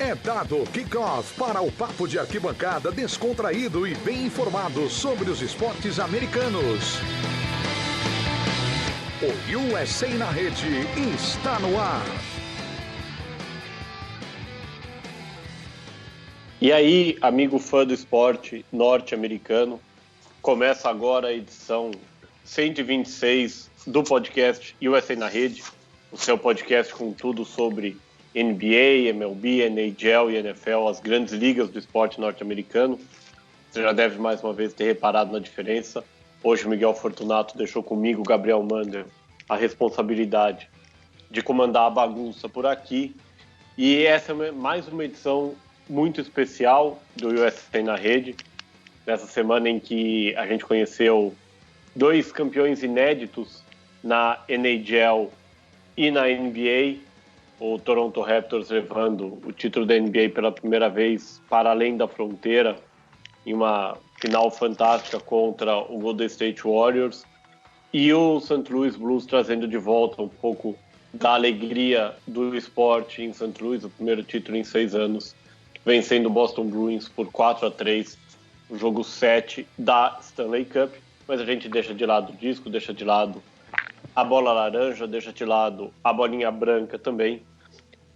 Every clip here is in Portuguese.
É dado kickoff para o papo de arquibancada descontraído e bem informado sobre os esportes americanos. O USA na Rede está no ar. E aí, amigo fã do esporte norte-americano, começa agora a edição 126 do podcast USA na Rede, o seu podcast com tudo sobre NBA, MLB, NHL e NFL, as grandes ligas do esporte norte-americano. Você já deve mais uma vez ter reparado na diferença. Hoje o Miguel Fortunato deixou comigo, Gabriel Mander, a responsabilidade de comandar a bagunça por aqui. E essa é mais uma edição muito especial do USA na Rede, nessa semana em que a gente conheceu dois campeões inéditos na NHL e na NBA, o Toronto Raptors levando o título da NBA pela primeira vez para além da fronteira, em uma final fantástica contra o Golden State Warriors, e o St. Louis Blues trazendo de volta um pouco da alegria do esporte em St. Louis, o primeiro título em 6 anos, vencendo o Boston Bruins por 4-3, no jogo 7 da Stanley Cup. Mas a gente deixa de lado o disco, deixa de lado a bola laranja, deixa de lado a bolinha branca também,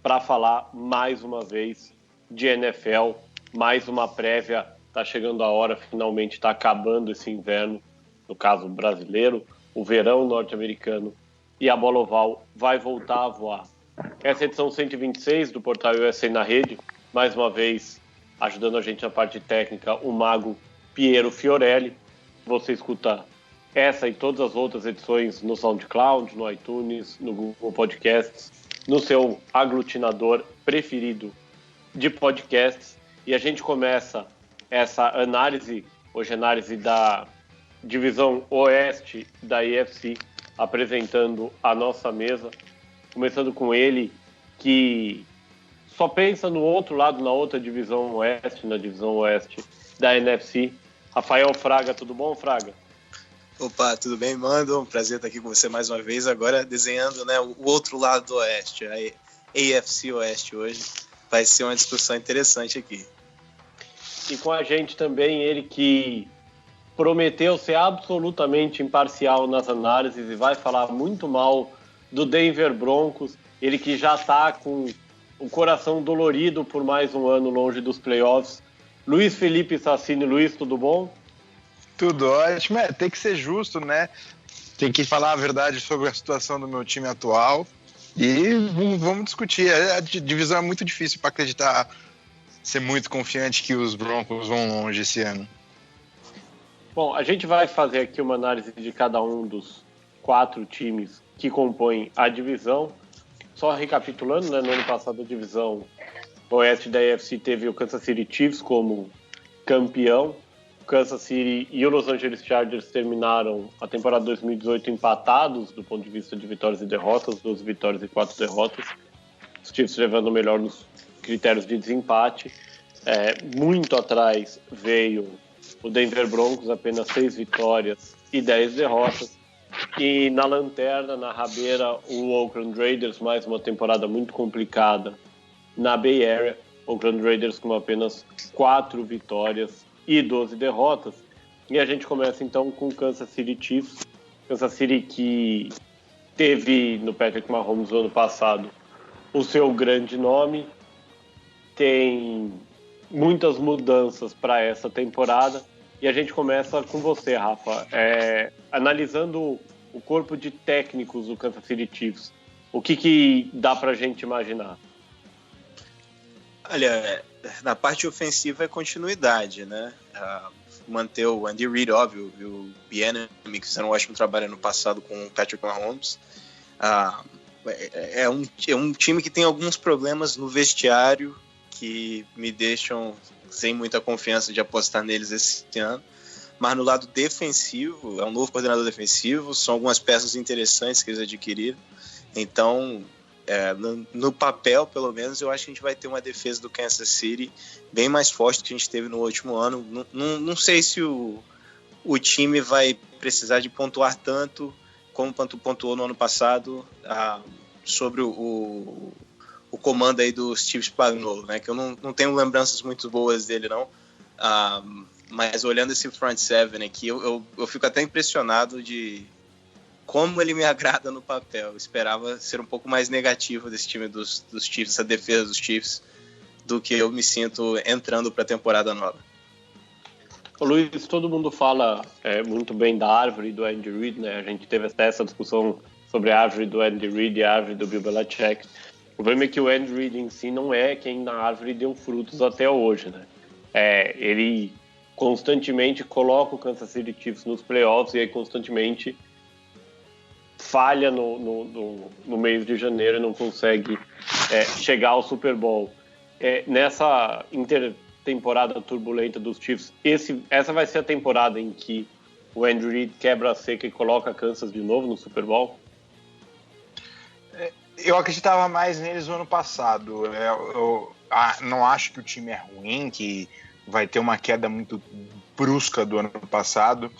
para falar mais uma vez de NFL, mais uma prévia. Está chegando a hora, finalmente está acabando esse inverno, no caso brasileiro, o verão norte-americano, e a bola oval vai voltar a voar. Essa é a edição 126 do portal USA na Rede, mais uma vez ajudando a gente na parte técnica, o mago Piero Fiorelli. Você escuta essa e todas as outras edições no SoundCloud, no iTunes, no Google Podcasts, no seu aglutinador preferido de podcasts. E a gente começa essa análise, hoje análise da divisão oeste da AFC, apresentando a nossa mesa, começando com ele, que só pensa no outro lado, na outra divisão oeste, na divisão oeste da NFC. Rafael Fraga, tudo bom, Fraga? Opa, tudo bem, Mando? Um prazer estar aqui com você mais uma vez, agora desenhando, né, o outro lado do oeste, a AFC Oeste hoje. Vai ser uma discussão interessante aqui. E com a gente também ele que prometeu ser absolutamente imparcial nas análises e vai falar muito mal do Denver Broncos, ele que já está com o coração dolorido por mais um ano longe dos playoffs. Luiz Felipe Sassini. Luiz, tudo bom? Tudo ótimo, tem que ser justo, né? Tem que falar a verdade sobre a situação do meu time atual e vamos discutir. A divisão é muito difícil para acreditar, ser muito confiante que os Broncos vão longe esse ano. Bom, a gente vai fazer aqui uma análise de cada um dos 4 times que compõem a divisão. Só recapitulando, né, no ano passado a divisão oeste da AFC teve o Kansas City Chiefs como campeão. O Kansas City e o Los Angeles Chargers terminaram a temporada 2018 empatados do ponto de vista de vitórias e derrotas, 12 vitórias e 4 derrotas. Os Chiefs levando o melhor nos critérios de desempate. Muito atrás veio o Denver Broncos, apenas 6 vitórias e 10 derrotas. E na lanterna, na rabeira, o Oakland Raiders, mais uma temporada muito complicada na Bay Area. Oakland Raiders com apenas 4 vitórias e 12 derrotas. E a gente começa então com o Kansas City Chiefs. Kansas City que teve no Patrick Mahomes no ano passado o seu grande nome, tem muitas mudanças para essa temporada. E a gente começa com você, Rafa, analisando o corpo de técnicos do Kansas City Chiefs. O que dá para a gente imaginar? Olha, na parte ofensiva é continuidade, né? Manter o Andy Reid, óbvio, e o Bieniemy, que fizeram um ótimo trabalho no passado com o Patrick Mahomes. É um time que tem alguns problemas no vestiário que me deixam sem muita confiança de apostar neles esse ano. Mas no lado defensivo, é um novo coordenador defensivo, são algumas peças interessantes que eles adquiriram. Então, no papel, pelo menos, eu acho que a gente vai ter uma defesa do Kansas City bem mais forte do que a gente teve no último ano. Não sei se o time vai precisar de pontuar tanto como pontuou no ano passado sobre o o comando aí do Steve Spagnuolo, né? Que eu não tenho lembranças muito boas dele, não. Mas olhando esse front seven aqui, eu fico até impressionado de como ele me agrada no papel. Eu esperava ser um pouco mais negativo desse time dos Chiefs, essa defesa dos Chiefs, do que eu me sinto entrando para a temporada nova. Ô Luiz, todo mundo fala muito bem da árvore do Andy Reid, né? A gente teve até essa discussão sobre a árvore do Andy Reid e a árvore do Bill Belichick. O problema é que o Andy Reid em si não é quem na árvore deu frutos até hoje, né? Ele constantemente coloca o Kansas City Chiefs nos playoffs e aí constantemente falha no mês de janeiro e não consegue chegar ao Super Bowl. Nessa intertemporada turbulenta dos Chiefs, essa vai ser a temporada em que o Andy Reid quebra a seca e coloca Kansas de novo no Super Bowl? Eu acreditava mais neles no ano passado. Eu não acho que o time é ruim, que vai ter uma queda muito brusca do ano passado.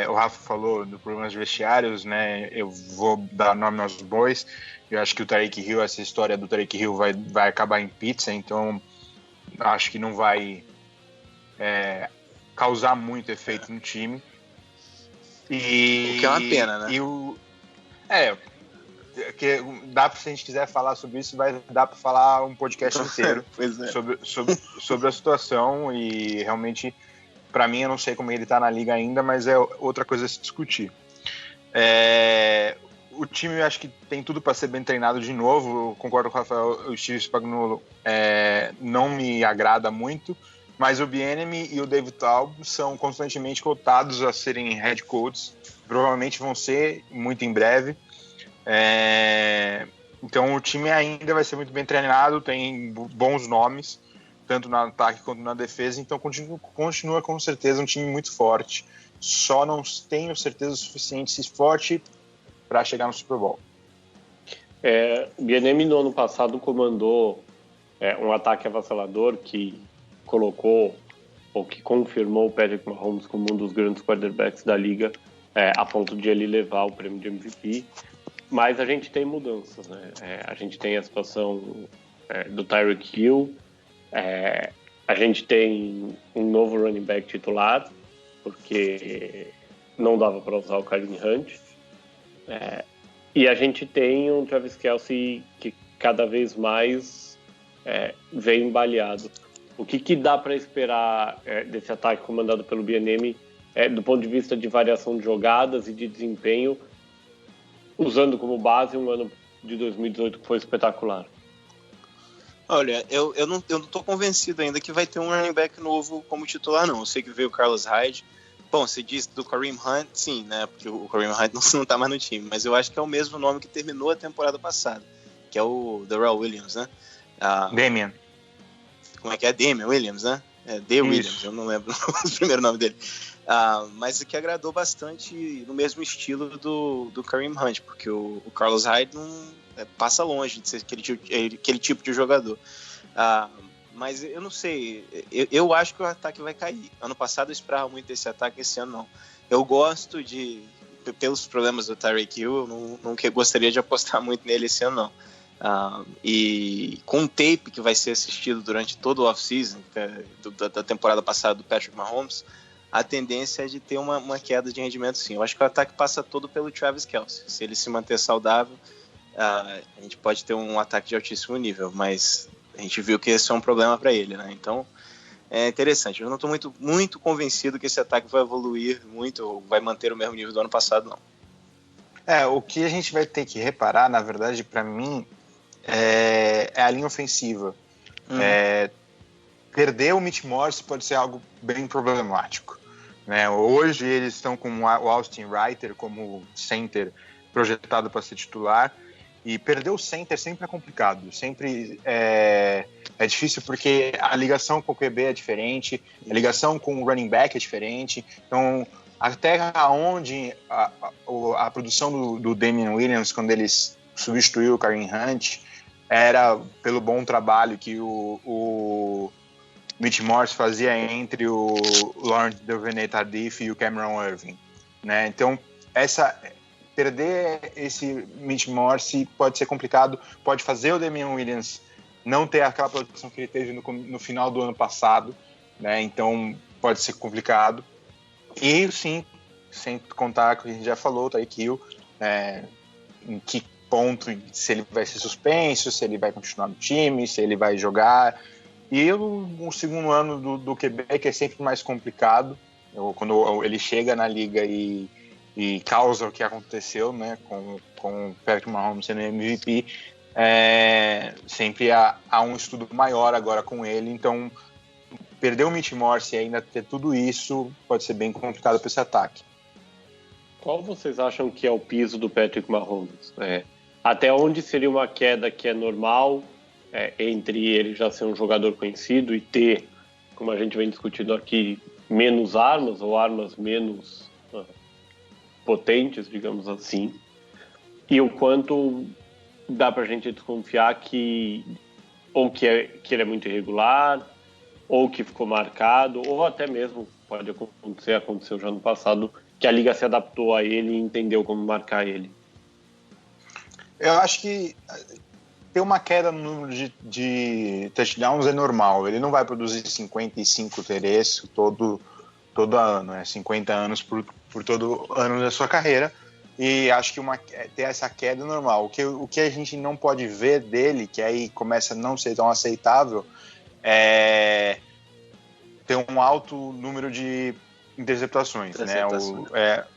O Rafa falou dos problemas vestiários, né? Eu vou dar nome aos bois. Eu acho que o Tyreek Hill, essa história do Tyreek Hill vai acabar em pizza, então acho que não vai causar muito efeito no time. O que é uma pena, né? Que se a gente quiser falar sobre isso, vai dar para falar um podcast inteiro sobre a situação, e realmente, para mim, eu não sei como ele está na liga ainda, mas é outra coisa a se discutir. O time, eu acho que tem tudo para ser bem treinado de novo. Eu concordo com o Rafael, o Steve Spagnuolo não me agrada muito, mas o Bieniemy e o David Taub são constantemente cotados a serem head coaches, provavelmente vão ser muito em breve. Então o time ainda vai ser muito bem treinado, tem bons nomes, tanto no ataque quanto na defesa, então continua com certeza um time muito forte. Só não tenho certeza suficiente se forte para chegar no Super Bowl. O Bieniemy no ano passado comandou um ataque avassalador que colocou, ou que confirmou o Patrick Mahomes como um dos grandes quarterbacks da liga, a ponto de ele levar o prêmio de MVP. Mas a gente tem mudanças, né? A gente tem a situação do Tyreek Hill, a gente tem um novo running back titular, porque não dava para usar o Kareem Hunt, e a gente tem um Travis Kelce que cada vez mais vem baleado. O que dá para esperar desse ataque comandado pelo Bieniemy do ponto de vista de variação de jogadas e de desempenho, usando como base um ano de 2018 que foi espetacular? Olha, eu não tô convencido ainda que vai ter um running back novo como titular, não. Eu sei que veio o Carlos Hyde. Bom, você disse do Kareem Hunt, sim, né? Porque o Kareem Hunt não tá mais no time. Mas eu acho que é o mesmo nome que terminou a temporada passada, que é o Darrell Williams, né? Damian. Como é que é? Damian Williams, né? Williams, eu não lembro o primeiro nome dele. Mas o que agradou bastante no mesmo estilo do Kareem Hunt, porque o Carlos Hyde passa longe de ser aquele tipo de jogador. Mas eu não sei, eu acho que o ataque vai cair. Ano passado eu esperava muito desse ataque, esse ano não. Eu gosto pelos problemas do Tyreek Hill, eu não gostaria de apostar muito nele esse ano não. E com o tape que vai ser assistido durante todo o off-season da temporada passada do Patrick Mahomes, a tendência é de ter uma queda de rendimento, sim. Eu acho que o ataque passa todo pelo Travis Kelce. Se ele se manter saudável, a gente pode ter um ataque de altíssimo nível, mas a gente viu que esse é um problema para ele, né? Então, é interessante. Eu não estou muito, muito convencido que esse ataque vai evoluir muito ou vai manter o mesmo nível do ano passado, não. O que a gente vai ter que reparar, na verdade, para mim, é a linha ofensiva. Perder o Mitch Morse pode ser algo bem problemático, né? Hoje eles estão com o Austin Reiter como center projetado para ser titular, e perder o center sempre é complicado, sempre é difícil, porque a ligação com o QB é diferente, a ligação com o running back é diferente, então até onde a produção do Damian Williams, quando eles substituiu o Kareem Hunt, era pelo bom trabalho que o Mitch Morse fazia entre o Laurent Duvernay-Tardif e o Cameron Irving, né? Então perder esse Mitch Morse pode ser complicado, pode fazer o Damian Williams não ter aquela produção que ele teve no final do ano passado, né? Então pode ser complicado. E sim, sem contar que a gente já falou, Tyreek Hill, em que ponto, se ele vai ser suspenso, se ele vai continuar no time, se ele vai jogar. E o segundo ano do QB, que é sempre mais complicado, quando ele chega na liga e causa o que aconteceu, né, com o Patrick Mahomes sendo MVP, sempre há um estudo maior agora com ele, então perder o Mitch Morse e ainda ter tudo isso pode ser bem complicado para esse ataque. Qual vocês acham que é o piso do Patrick Mahomes? Até onde seria uma queda que é normal entre ele já ser um jogador conhecido e ter, como a gente vem discutindo aqui, menos armas ou armas menos potentes, digamos assim, e o quanto dá pra gente desconfiar que ele é muito irregular, ou que ficou marcado, ou até mesmo pode acontecer, aconteceu já no passado, que a liga se adaptou a ele e entendeu como marcar ele. Eu acho que ter uma queda no número de touchdowns é normal. Ele não vai produzir 55 TDs todo ano, 50 anos por todo ano da sua carreira. E acho que ter essa queda é normal. O que a gente não pode ver dele, que aí começa a não ser tão aceitável, é ter um alto número de interceptações, né?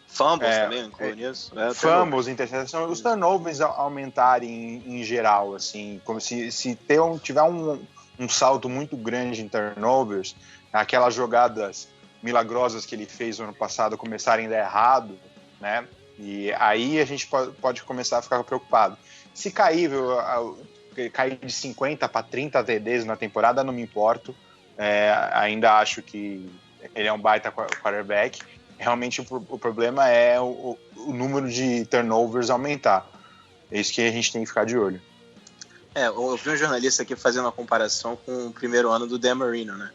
Fumbles também, inclui nisso. Fumbles, interceptações, os turnovers aumentarem em geral, assim, como se tiver um salto muito grande em turnovers, aquelas jogadas milagrosas que ele fez no ano passado começarem a dar errado, né? E aí a gente pode começar a ficar preocupado. Se cair de 50 para 30 TDs na temporada, não me importo. Ainda acho que ele é um baita quarterback. Realmente o problema é o número de turnovers aumentar. É isso que a gente tem que ficar de olho. Eu vi um jornalista aqui fazendo uma comparação com o primeiro ano do Dan Marino, né?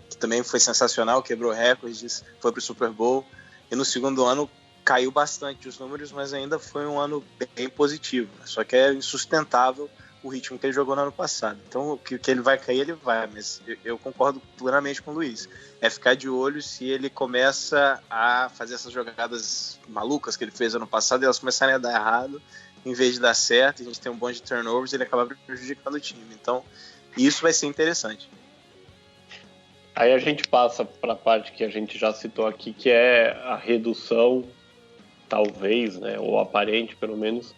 Que também foi sensacional, quebrou recordes, foi pro Super Bowl. E no segundo ano caiu bastante os números, mas ainda foi um ano bem positivo. Né? Só que é insustentável o ritmo que ele jogou no ano passado. Então, que ele vai cair, ele vai. Mas eu concordo plenamente com o Luiz. É ficar de olho se ele começa a fazer essas jogadas malucas que ele fez ano passado e elas começarem a dar errado, em vez de dar certo, a gente tem um bom de turnovers e ele acaba prejudicando o time. Então, isso vai ser interessante. Aí a gente passa para a parte que a gente já citou aqui, que é a redução, talvez, né, ou aparente pelo menos,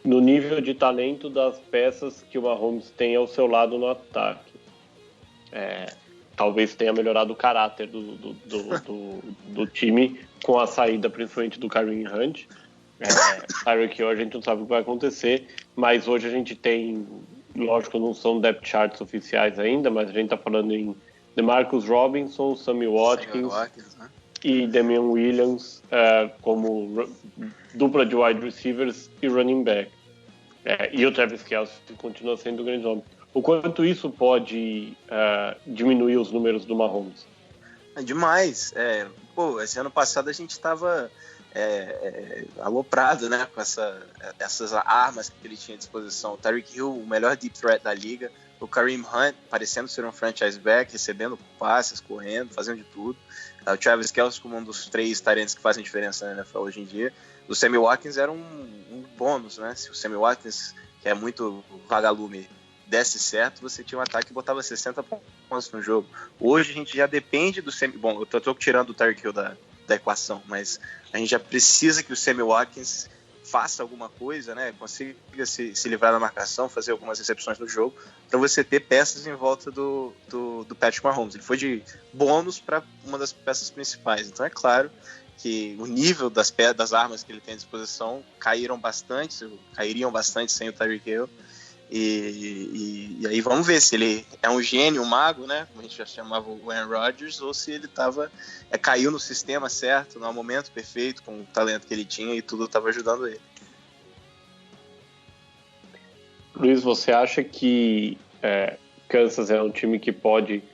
no nível de talento das peças que o Mahomes tem ao seu lado no ataque. Talvez tenha melhorado o caráter do time com a saída principalmente do Kareem Hunt. Tyreek Hill a gente não sabe o que vai acontecer, mas hoje a gente tem, lógico, não são depth charts oficiais ainda, mas a gente está falando em DeMarcus Robinson, Sammy Watkins, né? E Damian Williams como dupla de wide receivers e running back. E o Travis Kelce continua sendo um grande nome. O quanto isso pode diminuir os números do Mahomes? Demais. Esse ano passado a gente estava aloprado, né, com essas armas que ele tinha à disposição. O Tyreek Hill, o melhor deep threat da liga. O Kareem Hunt, parecendo ser um franchise back, recebendo passes, correndo, fazendo de tudo. O Travis Kelce como um dos 3 tarentes que fazem diferença na NFL hoje em dia. O Sammy Watkins era um bônus, né? Se o Sammy Watkins, que é muito vagalume, desse certo, você tinha um ataque que botava 60 pontos no jogo. Hoje a gente já depende do Sammy... Bom, eu tô tirando o Tyreek Hill da equação, mas a gente já precisa que o Sammy Watkins faça alguma coisa, né? Consiga se livrar da marcação, fazer algumas recepções no jogo, para você ter peças em volta do Patrick Mahomes. Ele foi de bônus para uma das peças principais. Então é claro que o nível das armas que ele tem à disposição cairiam bastante sem o Tyreek Hill. E aí vamos ver se ele é um gênio, um mago, né? Como a gente já chamava o Aaron Rodgers, ou se ele caiu no sistema certo, no momento perfeito, com o talento que ele tinha e tudo estava ajudando ele. Luiz, você acha que Kansas é um time que pode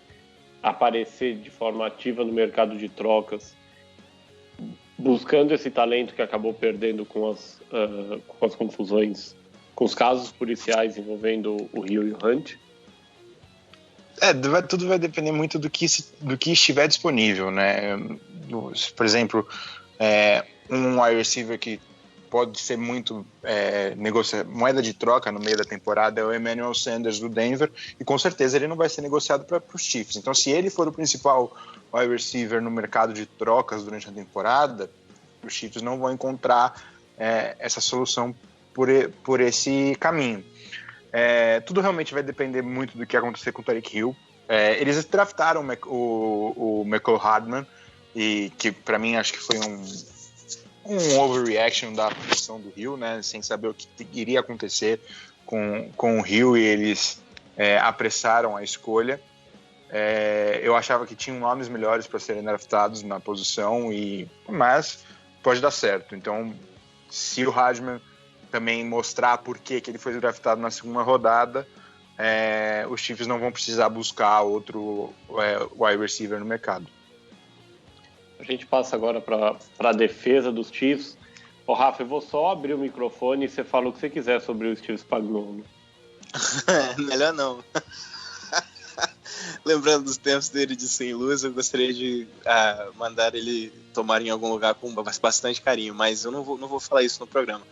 aparecer de forma ativa no mercado de trocas buscando esse talento que acabou perdendo com as confusões, com os casos policiais envolvendo o Hill e o Hunt? Tudo vai depender muito do que estiver disponível, né? Por exemplo, um wide receiver que pode ser muito moeda de troca no meio da temporada é o Emmanuel Sanders do Denver, e com certeza ele não vai ser negociado para os Chiefs. Então, se ele for o principal wide receiver no mercado de trocas durante a temporada, os Chiefs não vão encontrar essa solução por esse caminho. Tudo realmente vai depender muito do que acontecer com o Tyreek Hill. Eles draftaram o Mecole Hardman, e que para mim acho que foi um overreaction da posição do Hill, né? Sem saber o que iria acontecer com o Hill, e eles apressaram a escolha. Eu achava que tinham nomes melhores para serem draftados na posição, mas pode dar certo. Então, se o Hardman também mostrar por que ele foi draftado na segunda rodada, os Chiefs não vão precisar buscar outro wide receiver no mercado. A gente passa agora para a defesa dos Chiefs. Rafa, eu vou só abrir o microfone e você fala o que você quiser sobre o Steve Spagnuolo. Melhor não. Lembrando dos tempos dele de St. Louis, eu gostaria de mandar ele tomar em algum lugar com bastante carinho, mas eu não vou falar isso no programa.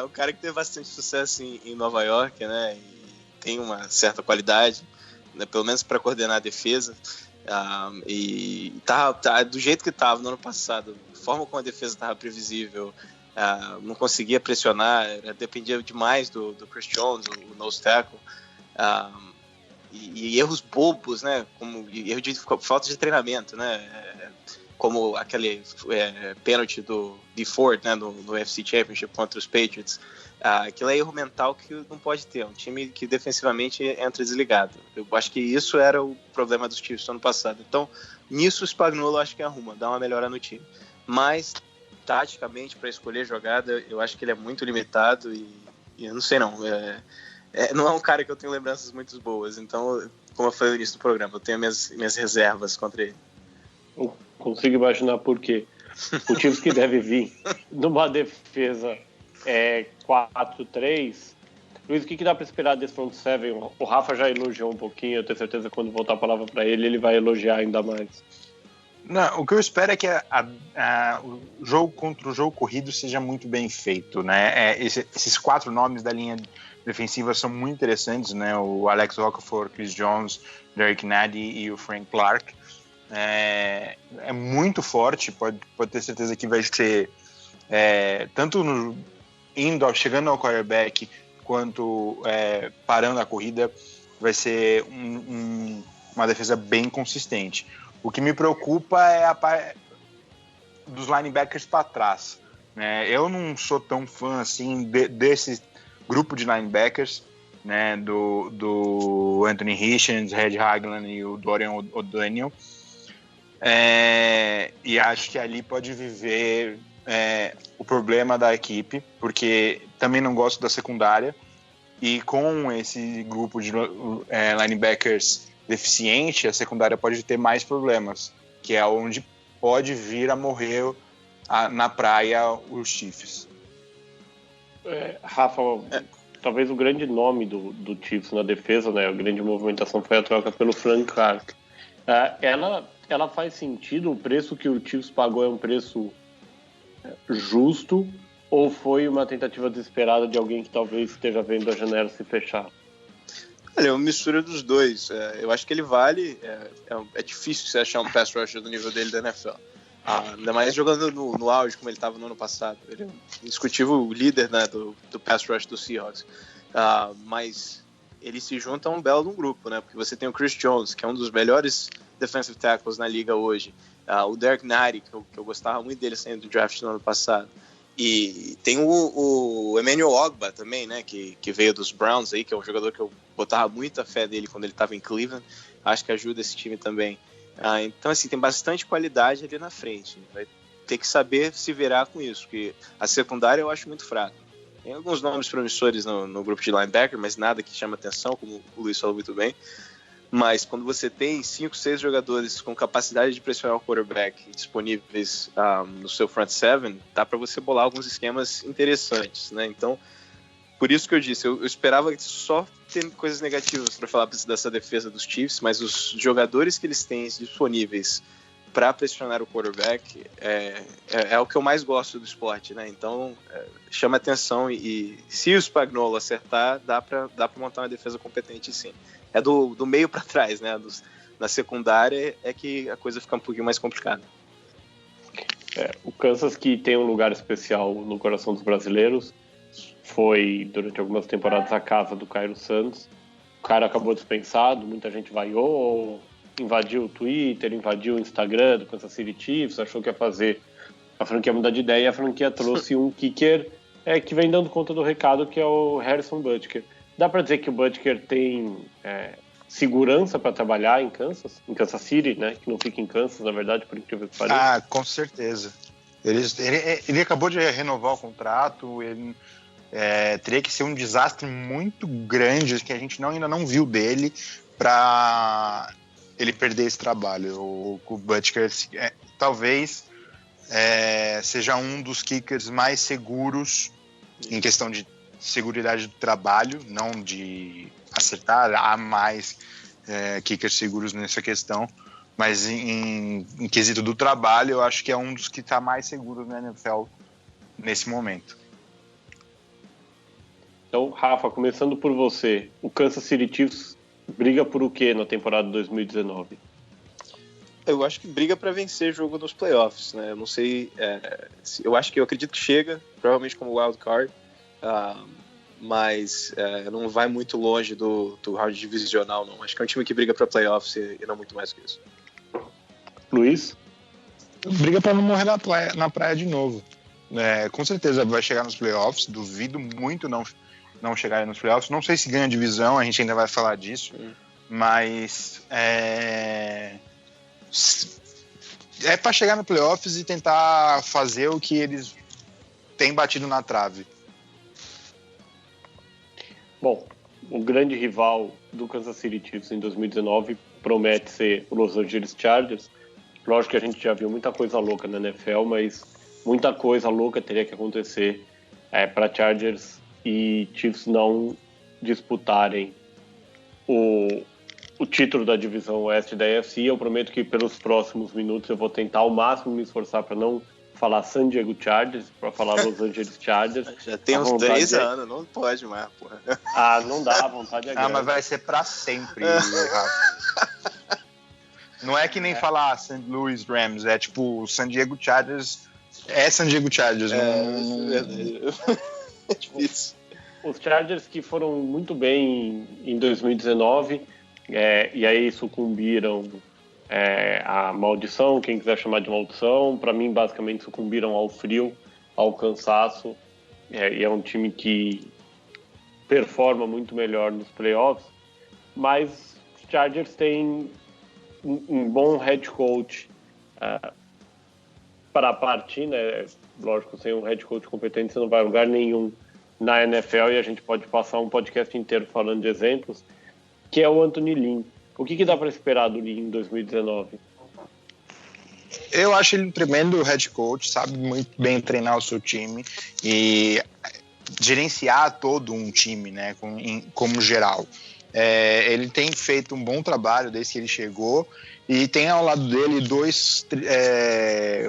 Um cara que teve bastante sucesso em Nova York, né, e tem uma certa qualidade, né, pelo menos para coordenar a defesa, e tá do jeito que estava no ano passado, a forma como a defesa estava previsível, não conseguia pressionar, dependia demais do Chris Jones, o nose tackle, e erros bobos, né, como erro de falta de treinamento, né, como aquele pênalti de Ford, né, no UFC Championship contra os Patriots. Aquilo é erro mental que não pode ter, um time que defensivamente entra desligado. Eu acho que isso era o problema dos Chiefs no ano passado. Então, nisso o Spagnuolo acho que arruma, dá uma melhora no time. Mas, taticamente, para escolher jogada, eu acho que ele é muito limitado e eu não sei não. Não é um cara que eu tenho lembranças muito boas. Então, como eu falei no início do programa, eu tenho minhas reservas contra ele. Não consigo imaginar por quê. O Chiefs que deve vir numa defesa 4-3. Luiz, o que dá para esperar desse front seven? O Rafa já elogiou um pouquinho, eu tenho certeza que quando voltar a palavra para ele vai elogiar ainda mais. Não, o que eu espero é que o jogo contra o jogo corrido seja muito bem feito, né? Esses 4 nomes da linha defensiva são muito interessantes, né? O Alex Okafor, Chris Jones, Derek Nnadi e o Frank Clark. É muito forte, pode ter certeza que vai ser tanto chegando ao quarterback quanto parando a corrida, vai ser uma defesa bem consistente. O que me preocupa é a parte dos linebackers para trás, né? Eu não sou tão fã assim desse grupo de linebackers, né? Do Anthony Hitchens, Red Hagland e o Dorian O'Daniel. E acho que ali pode viver o problema da equipe, porque também não gosto da secundária, e com esse grupo de linebackers deficiente, a secundária pode ter mais problemas, que é onde pode vir a morrer na praia os Chiefs. Rafa, talvez o grande nome do Chiefs na defesa, né, a grande movimentação foi a troca pelo Frank Clark. Ela faz sentido? O preço que o Chiefs pagou é um preço justo, ou foi uma tentativa desesperada de alguém que talvez esteja vendo a janela se fechar? Olha, é uma mistura dos dois. Eu acho que ele vale. É difícil você achar um pass rusher do nível dele da NFL. Ainda mais jogando no auge como ele estava no ano passado. Ele é um indiscutível líder, né, do pass rush do Seahawks. Mas ele se junta a um belo de um grupo, né? Porque você tem o Chris Jones, que é um dos melhores defensive tackles na liga hoje. O Derek Nnadi, que eu gostava muito dele saindo do draft no ano passado. E tem o Emmanuel Ogbah também, né? Que veio dos Browns aí, que é um jogador que eu botava muita fé dele quando ele estava em Cleveland. Acho que ajuda esse time também. Então, assim, tem bastante qualidade ali na frente. Vai ter que saber se virar com isso, porque a secundária eu acho muito fraca. Tem alguns nomes promissores no grupo de linebacker, mas nada que chama atenção, como o Luiz falou muito bem. Mas quando você tem 5, 6 jogadores com capacidade de pressionar o quarterback disponíveis no seu front seven, dá para você bolar alguns esquemas interessantes, né? Então, por isso que eu disse, eu esperava só ter coisas negativas para falar dessa defesa dos Chiefs, mas os jogadores que eles têm disponíveis para pressionar o quarterback é o que eu mais gosto do esporte, né? Então, chama atenção e se o Spagnuolo acertar, dá para montar uma defesa competente, sim. É do meio para trás, né? Na secundária é que a coisa fica um pouquinho mais complicada. O Kansas, que tem um lugar especial no coração dos brasileiros, foi durante algumas temporadas a casa do Cairo Santos. O cara acabou dispensado, muita gente vaiou, invadiu o Twitter, invadiu o Instagram do Kansas City Chiefs, achou que ia fazer a franquia mudar de ideia, e a franquia trouxe um kicker que vem dando conta do recado, que é o Harrison Butker. Dá para dizer que o Butker tem segurança para trabalhar em Kansas City, né? Que não fica em Kansas, na verdade, por incrível que pareça. Com certeza. Ele acabou de renovar o contrato, ele teria que ser um desastre muito grande que a gente ainda não viu dele para ele perder esse trabalho. O Butker talvez seja um dos kickers mais seguros em questão de seguridade do trabalho, não de acertar. Há mais kickers seguros nessa questão, mas em quesito do trabalho, eu acho que é um dos que está mais seguros na NFL nesse momento. Então, Rafa, começando por você, o Kansas City Chiefs briga por o quê na temporada 2019? Eu acho que briga para vencer jogo nos playoffs, né? Eu não sei, eu acredito que chega, provavelmente como wild card, mas não vai muito longe do round divisional, não. Acho que é um time que briga para playoffs e não muito mais que isso. Luiz? Briga para não morrer na praia de novo. Com certeza vai chegar nos playoffs, duvido muito não chegar nos playoffs. Não sei se ganha divisão, a gente ainda vai falar disso, mas é para chegar no playoffs e tentar fazer o que eles têm batido na trave. Bom, o grande rival do Kansas City Chiefs em 2019 promete ser o Los Angeles Chargers. Lógico que a gente já viu muita coisa louca na NFL, mas muita coisa louca teria que acontecer para Chargers e Chiefs não disputarem o título da divisão oeste da AFC. Eu prometo que pelos próximos minutos eu vou tentar ao máximo me esforçar para não falar San Diego Chargers, para falar Los Angeles Chargers. Já tem uns 3 anos, não pode mais, porra. Não dá, a vontade é grande. Mas vai ser para sempre, Rafa. Não é que nem falar St. Louis Rams, é tipo San Diego Chargers, San Diego Chargers. É difícil. Os Chargers que foram muito bem em 2019, e aí sucumbiram à maldição, quem quiser chamar de maldição. Para mim, basicamente, sucumbiram ao frio, ao cansaço, e é um time que performa muito melhor nos playoffs, mas os Chargers têm um bom head coach para partir, né? Lógico, sem um head coach competente você não vai a lugar nenhum na NFL, e a gente pode passar um podcast inteiro falando de exemplos, que é o Anthony Lynn. O que dá para esperar do Lynn em 2019? Eu acho ele um tremendo head coach, sabe muito bem treinar o seu time e gerenciar todo um time, né, como geral. Ele tem feito um bom trabalho desde que ele chegou, e tem ao lado dele 2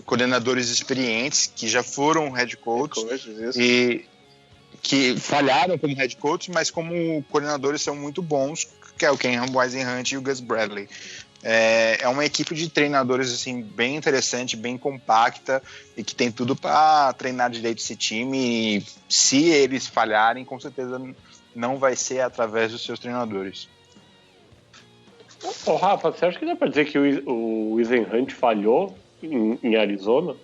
coordenadores experientes que já foram head coaches e que falharam como head coach, mas como coordenadores são muito bons, que é o Ken Whisenhunt e o Gus Bradley. É uma equipe de treinadores assim, bem interessante, bem compacta, e que tem tudo para treinar direito esse time, e se eles falharem, com certeza não vai ser através dos seus treinadores. Rafa, você acha que dá para dizer que o Whisenhunt falhou em Arizona?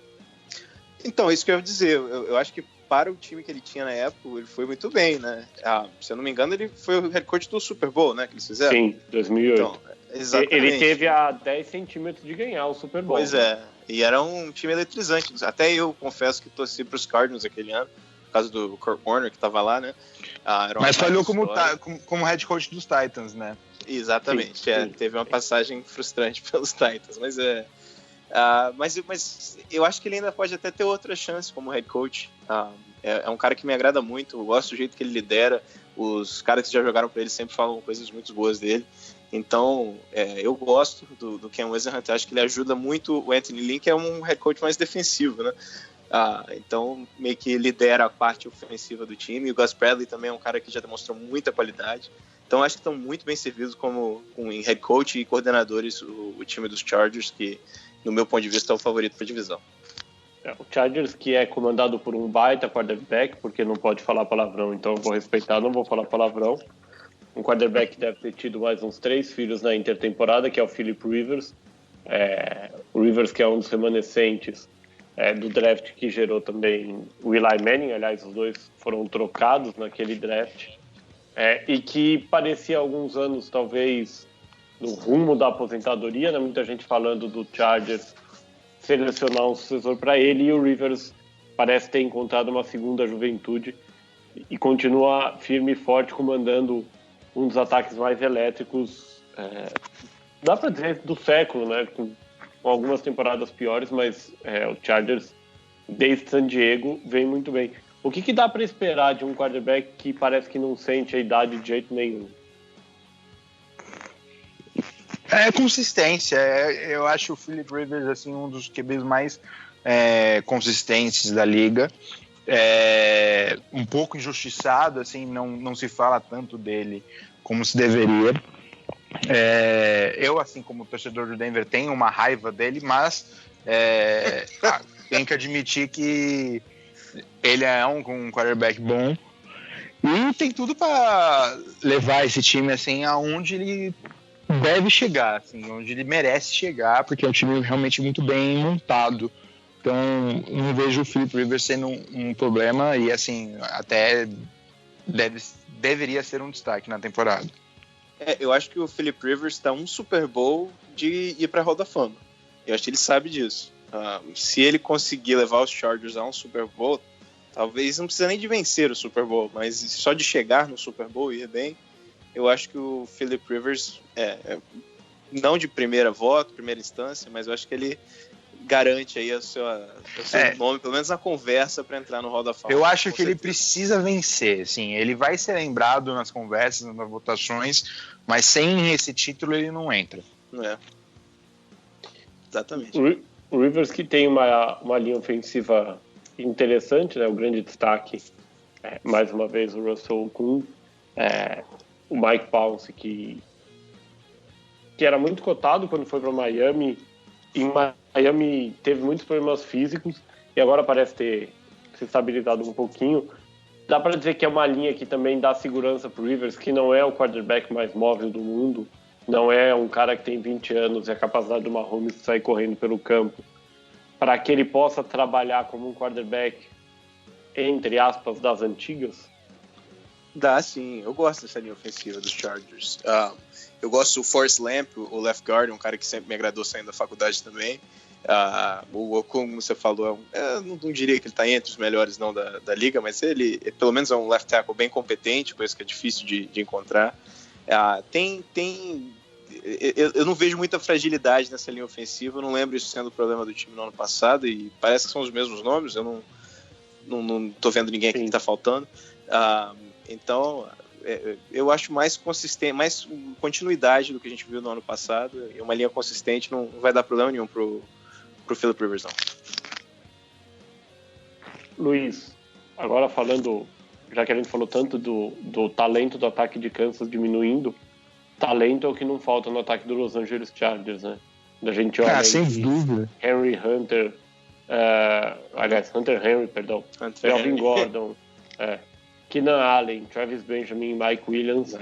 Então, isso que eu ia dizer. Eu acho que para o time que ele tinha na época, ele foi muito bem, né? Se eu não me engano, ele foi o head coach do Super Bowl, né? Que eles fizeram. Sim, 2008. Então, exatamente. Ele teve a 10 centímetros de ganhar o Super Bowl. Pois é. E era um time eletrizante. Até eu confesso que torci para os Cardinals aquele ano, por causa do Kurt Warner, que estava lá, né? Mas falhou como head coach dos Titans, né? Exatamente, sim. Teve uma passagem frustrante pelos Titans, mas eu acho que ele ainda pode até ter outra chance como head coach. É um cara que me agrada muito, eu gosto do jeito que ele lidera, os caras que já jogaram para ele sempre falam coisas muito boas dele, então eu gosto do Ken Whisenhunt, acho que ele ajuda muito o Anthony Lynn, que é um head coach mais defensivo, né? Então meio que lidera a parte ofensiva do time, e o Gus Bradley também é um cara que já demonstrou muita qualidade, então acho que estão muito bem servidos em head coach e coordenadores o time dos Chargers, que no meu ponto de vista é o favorito para a divisão. O Chargers, que é comandado por um baita quarterback, porque não pode falar palavrão, então eu vou respeitar, não vou falar palavrão. Um quarterback que deve ter tido mais uns 3 filhos na intertemporada, que é o Philip Rivers. O Rivers, que é um dos remanescentes do draft que gerou também o Eli Manning, aliás, os dois foram trocados naquele draft, e que parecia há alguns anos, talvez, no rumo da aposentadoria, né? Muita gente falando do Chargers selecionar um sucessor para ele, e o Rivers parece ter encontrado uma segunda juventude e continua firme e forte, comandando um dos ataques mais elétricos, dá para dizer, do século, né? Com algumas temporadas piores, mas o Chargers, desde San Diego, vem muito bem. O que dá para esperar de um quarterback que parece que não sente a idade de jeito nenhum? Consistência. Eu acho o Philip Rivers assim, um dos QBs mais consistentes da liga. Um pouco injustiçado, assim, não se fala tanto dele como se deveria. Eu, assim como torcedor do Denver, tenho uma raiva dele, mas tenho que admitir que ele é um quarterback bom e tem tudo para levar esse time assim aonde ele deve chegar, assim, onde ele merece chegar, porque é um time realmente muito bem montado. Então, não vejo o Philip Rivers sendo um problema e, assim, até deveria ser um destaque na temporada. Eu acho que o Philip Rivers está um Super Bowl de ir para a Hall da Fama. Eu acho que ele sabe disso. Se ele conseguir levar os Chargers a um Super Bowl, talvez não precisa nem de vencer o Super Bowl, mas só de chegar no Super Bowl e ir bem, eu acho que o Philip Rivers, não de primeira instância, mas eu acho que ele garante aí o seu nome, pelo menos na conversa, para entrar no Hall da Fama. Eu acho que ele precisa vencer, assim, ele vai ser lembrado nas conversas, nas votações, mas sem esse título ele não entra. Exatamente. O Rivers, que tem uma linha ofensiva interessante, né? O grande destaque, mais uma vez, o Russell Okung, o Mike Pouncey, que era muito cotado quando foi para Miami. Em Miami teve muitos problemas físicos e agora parece ter se estabilizado um pouquinho. Dá para dizer que é uma linha que também dá segurança para o Rivers, que não é o quarterback mais móvel do mundo, não é um cara que tem 20 anos e a capacidade do Mahomes de sair correndo pelo campo, para que ele possa trabalhar como um quarterback, entre aspas, das antigas. Dá, sim. Eu gosto dessa linha ofensiva dos Chargers. Eu gosto do Forrest Lamp, o left guard, um cara que sempre me agradou saindo da faculdade também. O Okung, como você falou, não diria que ele está entre os melhores não da liga, mas ele pelo menos é um left tackle bem competente, coisa que é difícil de encontrar. Eu não vejo muita fragilidade nessa linha ofensiva, eu não lembro isso sendo o problema do time no ano passado, e parece que são os mesmos nomes, eu não tô vendo ninguém aqui que está faltando. Então, eu acho mais consistente, mais continuidade do que a gente viu no ano passado, e uma linha consistente não vai dar problema nenhum pro Philip Rivers, não. Luiz, agora falando, já que a gente falou tanto do talento do ataque de Kansas diminuindo, talento é o que não falta no ataque do Los Angeles Chargers, né? A gente olha sem dúvida. Hunter Henry, Melvin Gordon, Keenan Allen, Travis Benjamin, Mike Williams.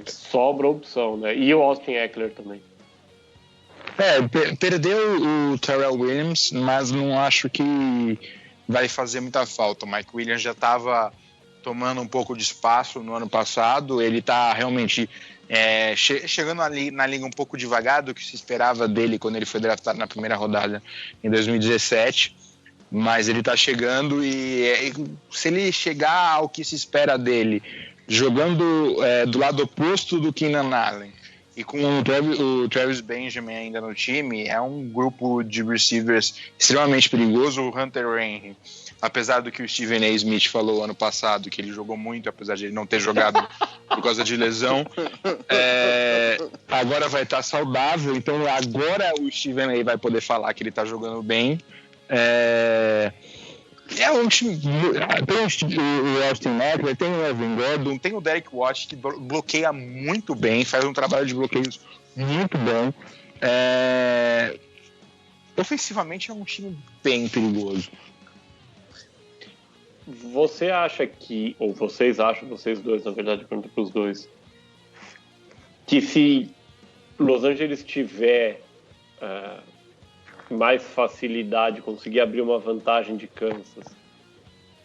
Sobra opção, né? E o Austin Eckler também. Perdeu o Terrell Williams, mas não acho que vai fazer muita falta. O Mike Williams já estava tomando um pouco de espaço no ano passado, ele está realmente chegando ali na liga um pouco devagar do que se esperava dele quando ele foi draftado na primeira rodada em 2017, mas ele está chegando e se ele chegar ao que se espera dele, jogando do lado oposto do Keenan Allen E com o Travis Benjamin ainda no time, é um grupo de receivers extremamente perigoso. O Hunter Henry, apesar do que o Stephen A. Smith falou ano passado, que ele jogou muito, apesar de ele não ter jogado por causa de lesão, agora vai estar saudável. Então agora o Stephen A. vai poder falar que ele está jogando bem. É um time. Tem o Austin Ekeler, tem o Evan Gordon, tem o Derek Watt, que bloqueia muito bem, faz um trabalho de bloqueios muito bom. Ofensivamente é um time bem perigoso. Você acha que, ou vocês acham, vocês dois, na verdade, pergunto para os dois, que se Los Angeles tiver mais facilidade, conseguir abrir uma vantagem de Kansas,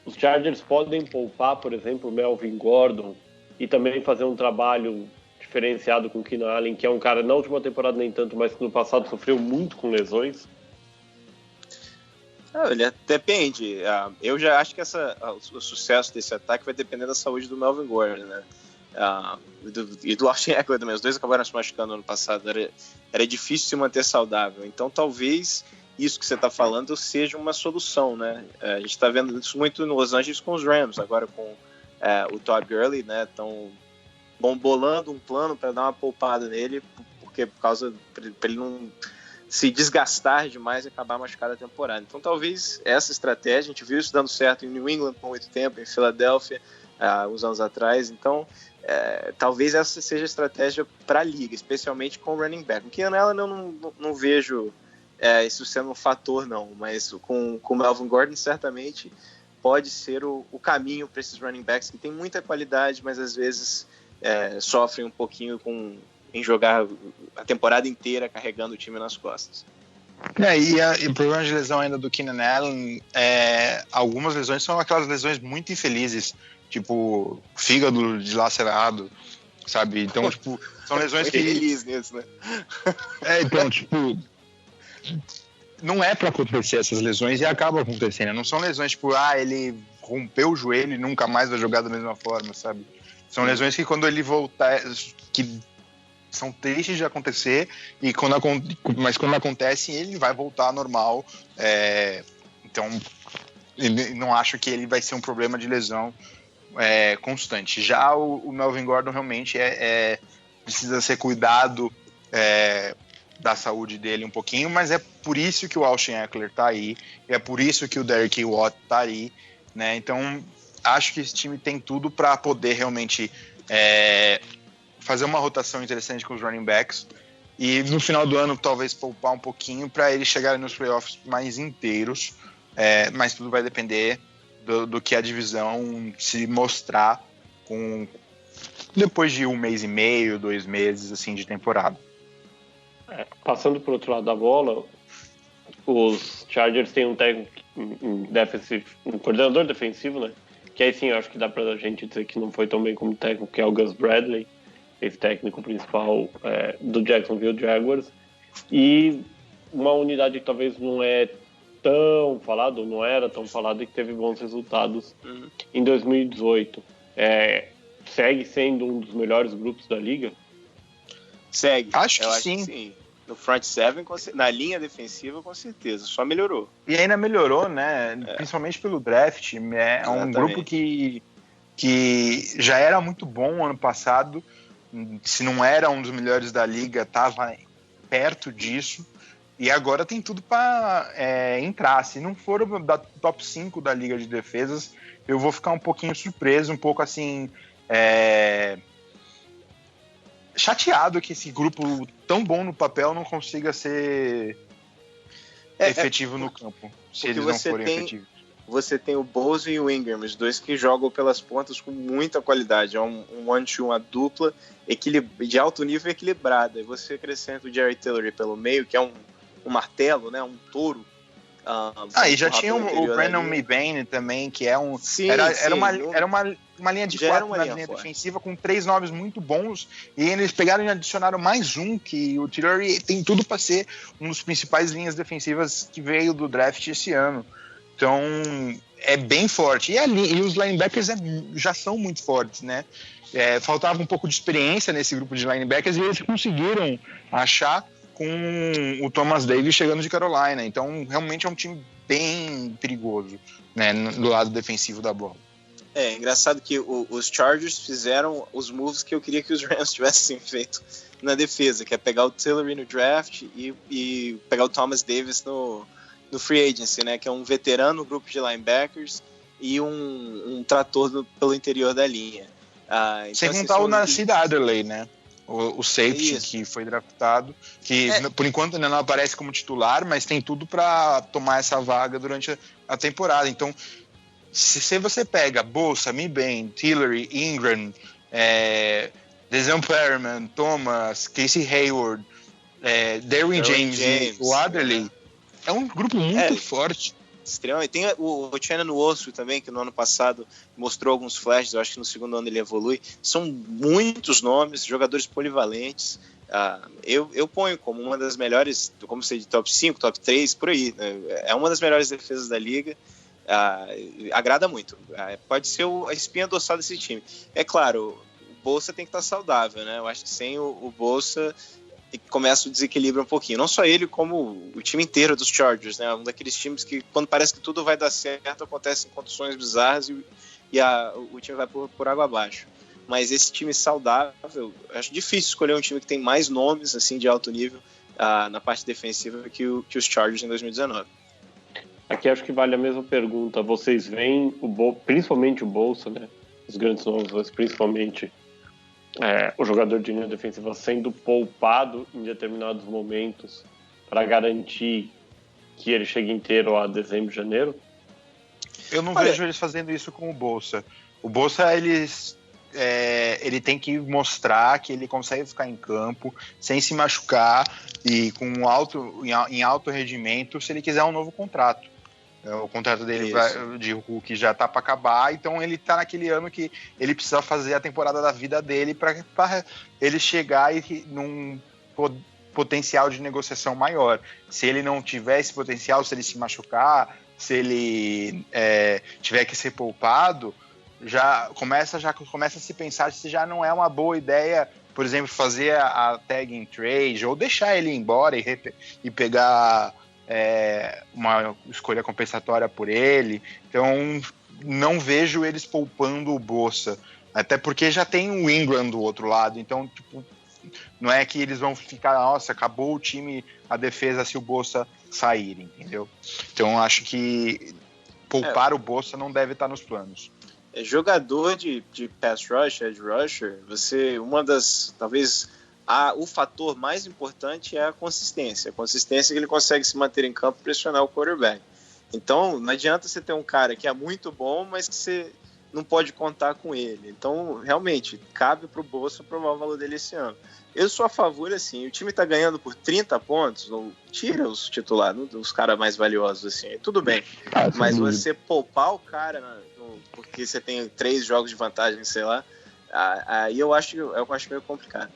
os Chargers podem poupar, por exemplo, o Melvin Gordon e também fazer um trabalho diferenciado com o Keenan Allen, que é um cara, na última temporada nem tanto, mas que no passado sofreu muito com lesões? Ele depende. Eu já acho que o sucesso desse ataque vai depender da saúde do Melvin Gordon, né? E do Austin Ekeler também. Os dois acabaram se machucando ano passado. Era difícil se manter saudável. Então talvez isso que você está falando seja uma solução, né? A gente está vendo isso muito no Los Angeles com os Rams, agora com o Todd Gurley, né? Estão bolando um plano para dar uma poupada nele, porque por causa para ele não se desgastar demais e acabar machucado a temporada. Então talvez essa estratégia, a gente viu isso dando certo em New England por muito tempo, em Filadélfia uns anos atrás. Então talvez essa seja a estratégia para a liga, especialmente com o running back. Porque nela eu não vejo isso sendo um fator, não, mas com o Melvin Gordon certamente pode ser o caminho para esses running backs que tem muita qualidade, mas às vezes sofrem um pouquinho em jogar a temporada inteira carregando o time nas costas. E o problema de lesão ainda do Keenan Allen, algumas lesões são aquelas lesões muito infelizes, tipo fígado dilacerado, sabe? Então, tipo, são lesões que... feliz nisso, né? Então, tipo, não é pra acontecer essas lesões e acaba acontecendo. Não são lesões tipo, ele rompeu o joelho e nunca mais vai jogar da mesma forma, sabe? São lesões que quando ele voltar, que são tristes de acontecer, mas quando acontece, ele vai voltar ao normal. Então, não acho que ele vai ser um problema de lesão constante. Já o Melvin Gordon realmente precisa ser cuidado da saúde dele um pouquinho, mas é por isso que o Austin Ekeler tá aí, é por isso que o Derek Watt tá aí, né? Então, acho que esse time tem tudo para poder realmente fazer uma rotação interessante com os running backs e no final do ano talvez poupar um pouquinho para eles chegarem nos playoffs mais inteiros, mas tudo vai depender do que a divisão se mostrar depois de 1 mês e meio, 2 meses assim, de temporada. Passando para o outro lado da bola, os Chargers têm um coordenador defensivo, né? Que aí sim, eu acho que dá pra gente dizer que não foi tão bem como técnico, que é o Gus Bradley, esse técnico principal do Jacksonville Jaguars. E uma unidade que talvez não era tão falado e que teve bons resultados em 2018. Segue sendo um dos melhores grupos da liga? Segue. Acho que sim. No front seven, na linha defensiva, com certeza. Só melhorou. E ainda melhorou, né? Principalmente pelo draft. É um grupo que já era muito bom ano passado. Se não era um dos melhores da liga, estava perto disso. E agora tem tudo para entrar. Se não for da top 5 da liga de defesas, eu vou ficar um pouquinho surpreso, um pouco assim... chateado que esse grupo tão bom no papel não consiga ser efetivo no campo, se eles não forem efetivos. Você tem o Bosa e o Ingram, os dois que jogam pelas pontas com muita qualidade. É um one-two, uma dupla de alto nível e equilibrada. E você acrescenta o Jerry Tillery pelo meio, que é um martelo, né? Um touro. E já tinha o Brandon Mebane também, que é um... Era uma linha de 4 na linha defensiva com 3 nomes muito bons, e eles pegaram e adicionaram mais um, que o Tillery tem tudo para ser um dos principais linhas defensivas que veio do draft esse ano. Então, é bem forte. E os linebackers já são muito fortes, né? faltava um pouco de experiência nesse grupo de linebackers e eles conseguiram achar com o Thomas Davis chegando de Carolina. Então, realmente é um time bem perigoso, né, do lado defensivo da bola. É engraçado que os Chargers fizeram os moves que eu queria que os Rams tivessem feito na defesa, que é pegar o Tillery no draft e pegar o Thomas Davis no free agency, né, que é um veterano no grupo de linebackers e um trator pelo interior da linha. Então, sem contar o Nasir Adderley, né? O safety que foi draftado, que por enquanto ainda não aparece como titular, mas tem tudo para tomar essa vaga durante a temporada. Então, se você pega Bosa, Mebane, Tillery, Ingram, Denzel Perryman, Thomas, Casey Hayward, Derwin James e o Adderley, é um grupo muito forte. Extremamente. Tem o Uchenna Nwosu também, que no ano passado mostrou alguns flashes, eu acho que no segundo ano ele evolui. São muitos nomes, jogadores polivalentes. Eu ponho como uma das melhores, como sei, de top 5, top 3, por aí. É uma das melhores defesas da liga. Agrada muito. Pode ser a espinha dorsal desse time. É claro, o Bosa tem que estar saudável, né? Eu acho que sem o Bosa começa o desequilíbrio um pouquinho. Não só ele, como o time inteiro dos Chargers, né? Um daqueles times que, quando parece que tudo vai dar certo, acontecem condições bizarras e o time vai por água abaixo. Mas esse time saudável, acho difícil escolher um time que tem mais nomes assim, de alto nível na parte defensiva que os Chargers em 2019. Aqui acho que vale a mesma pergunta. Vocês veem principalmente o Bosa, né? Os grandes nomes, mas principalmente o jogador de linha defensiva sendo poupado em determinados momentos para garantir que ele chegue inteiro a dezembro, janeiro? Eu não vejo eles fazendo isso com o Bosa. O Bosa, ele tem que mostrar que ele consegue ficar em campo sem se machucar e em alto rendimento se ele quiser um novo contrato. O contrato dele de rookie já tá para acabar, então ele tá naquele ano que ele precisa fazer a temporada da vida dele para ele chegar num potencial de negociação maior. Se ele não tiver esse potencial, se ele se machucar, se ele tiver que ser poupado, já começa a se pensar se já não é uma boa ideia, por exemplo, fazer a tag in trade ou deixar ele ir embora e pegar uma escolha compensatória por ele. Então não vejo eles poupando o Bosa, até porque já tem o Ingram do outro lado, então tipo, não é que eles vão ficar, nossa, acabou o time, a defesa se o Bosa sair, entendeu? Então acho que poupar o Bosa não deve estar nos planos. Jogador de pass rush, edge rusher, talvez o fator mais importante é a consistência que ele consegue se manter em campo e pressionar o quarterback. Então não adianta você ter um cara que é muito bom, mas que você não pode contar com ele. Então realmente cabe para o Bosa provar o valor dele esse ano. Eu sou a favor, assim, o time tá ganhando por 30 pontos, tira os titulares, os caras mais valiosos, assim, tudo bem. Mas você poupar o cara porque você tem 3 jogos de vantagem, sei lá, aí eu acho meio complicado.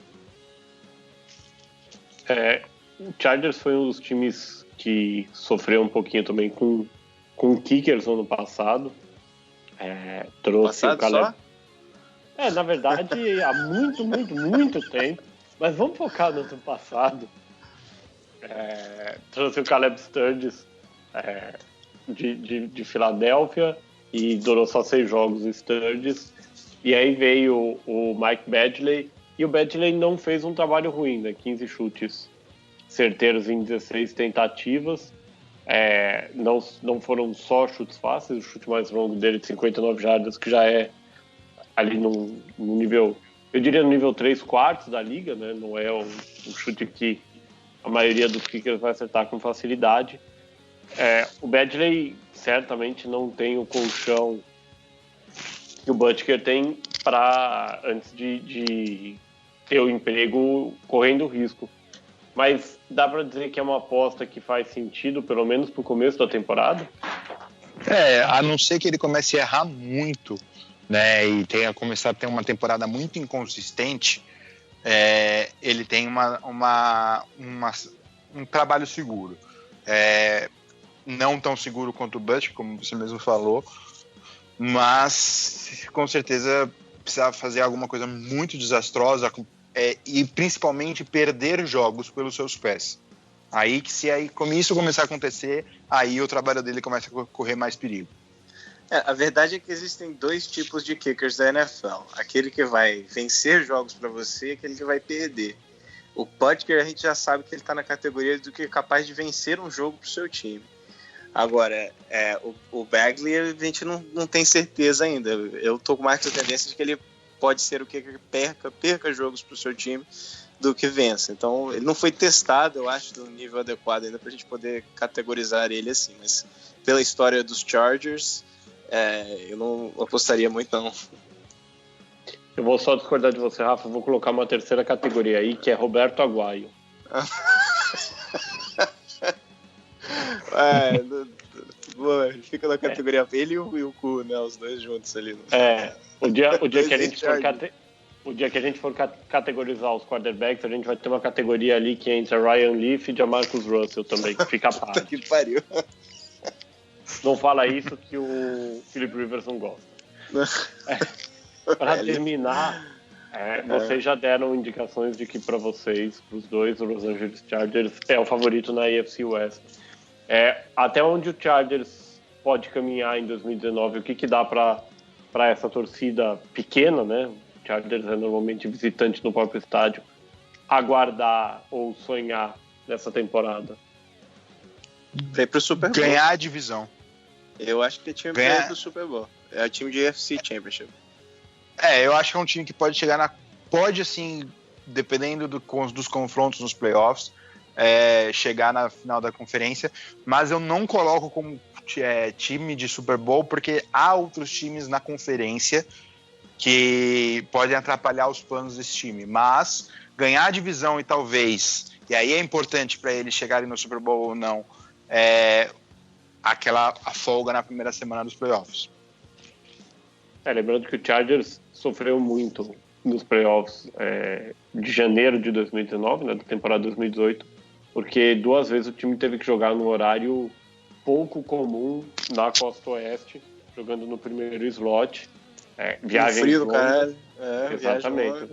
O Chargers foi um dos times que sofreu um pouquinho também com kickers no ano passado. Trouxe o Caleb. Na verdade, há muito, muito, muito tempo. Mas vamos focar no ano passado. Trouxe o Caleb Sturgis de Filadélfia e durou só 6 jogos o Sturgis. E aí veio o Mike Badgley. E o Badgley não fez um trabalho ruim, né? 15 chutes certeiros em 16 tentativas. Não foram só chutes fáceis, o chute mais longo dele de 59 jardas, que já é ali no nível, eu diria no nível 3/4 da liga, né? Não é um chute que a maioria dos kickers vai acertar com facilidade. O Badgley certamente não tem o colchão que o Butker tem antes de ter o emprego correndo risco. Mas dá para dizer que é uma aposta que faz sentido, pelo menos pro começo da temporada? A não ser que ele comece a errar muito, né, e tenha começado a ter uma temporada muito inconsistente, ele tem um trabalho seguro. Não tão seguro quanto o Butch, como você mesmo falou, mas com certeza precisar fazer alguma coisa muito desastrosa e principalmente perder jogos pelos seus pés. Aí que se como isso começar a acontecer, aí o trabalho dele começa a correr mais perigo. A verdade é que existem 2 tipos de kickers da NFL. Aquele que vai vencer jogos para você e aquele que vai perder. O Butker, a gente já sabe que ele está na categoria do que é capaz de vencer um jogo para o seu time. Agora, o Bagley, a gente não tem certeza ainda. Eu estou com mais a tendência de que ele pode ser o que perca jogos para o seu time do que vença. Então, ele não foi testado, eu acho, no nível adequado ainda para a gente poder categorizar ele assim. Mas pela história dos Chargers, eu não apostaria muito, não. Eu vou só discordar de você, Rafa. Vou colocar uma terceira categoria aí, que é Roberto Aguayo. Fica na categoria ele e o Cu, né? Os dois juntos ali. O dia que a gente for categorizar os quarterbacks, a gente vai ter uma categoria ali que é entre Ryan Leaf e Jamarcus Russell também, que fica a parte. Que pariu. Não fala isso que o Philip Rivers não gosta. Para terminar, vocês já deram indicações de que para vocês, para os dois, o Los Angeles Chargers é o favorito na AFC West. Até onde o Chargers pode caminhar em 2019? O que dá para essa torcida pequena, né? O Chargers é normalmente visitante no próprio estádio, aguardar ou sonhar nessa temporada? Pra ir pro Super Bowl. Ganhar a divisão. Eu acho que é time pra ir pro Super Bowl. É o time de AFC Championship. Eu acho que é um time que pode chegar pode, assim, dependendo dos confrontos nos playoffs, chegar na final da conferência, mas eu não coloco como time de Super Bowl, porque há outros times na conferência que podem atrapalhar os planos desse time, mas ganhar a divisão e aí é importante para eles chegarem no Super Bowl ou não, a folga na primeira semana dos playoffs. Lembrando que o Chargers sofreu muito nos playoffs de janeiro de 2019, né, da temporada 2018, porque 2 vezes o time teve que jogar num horário pouco comum na costa oeste, jogando no primeiro slot, viagem frio do caralho. Exatamente.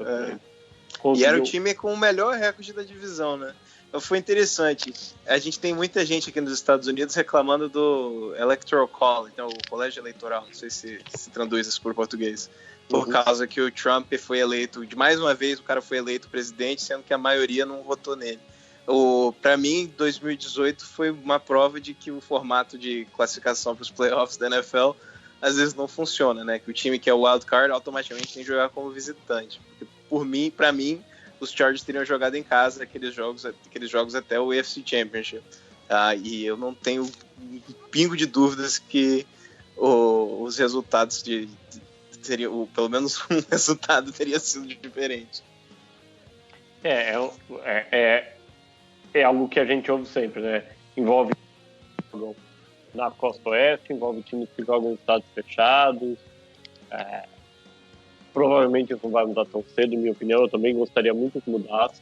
E era o time com o melhor recorde da divisão, né? Então foi interessante. A gente tem muita gente aqui nos Estados Unidos reclamando do Electoral College, então o colégio eleitoral, não sei se traduz isso por português, por causa que o Trump foi eleito, de mais uma vez o cara foi eleito presidente, sendo que a maioria não votou nele. Para mim, 2018 foi uma prova de que o formato de classificação para os playoffs da NFL às vezes não funciona, né? Que o time que é o wild card automaticamente tem que jogar como visitante. Porque para mim, os Chargers teriam jogado em casa aqueles jogos até o AFC Championship. E eu não tenho um pingo de dúvidas que os resultados pelo menos um resultado teria sido diferente. É algo que a gente ouve sempre, né? Envolve na costa oeste, envolve times que jogam em estados fechados. Provavelmente isso não vai mudar tão cedo, em minha opinião. Eu também gostaria muito que mudasse,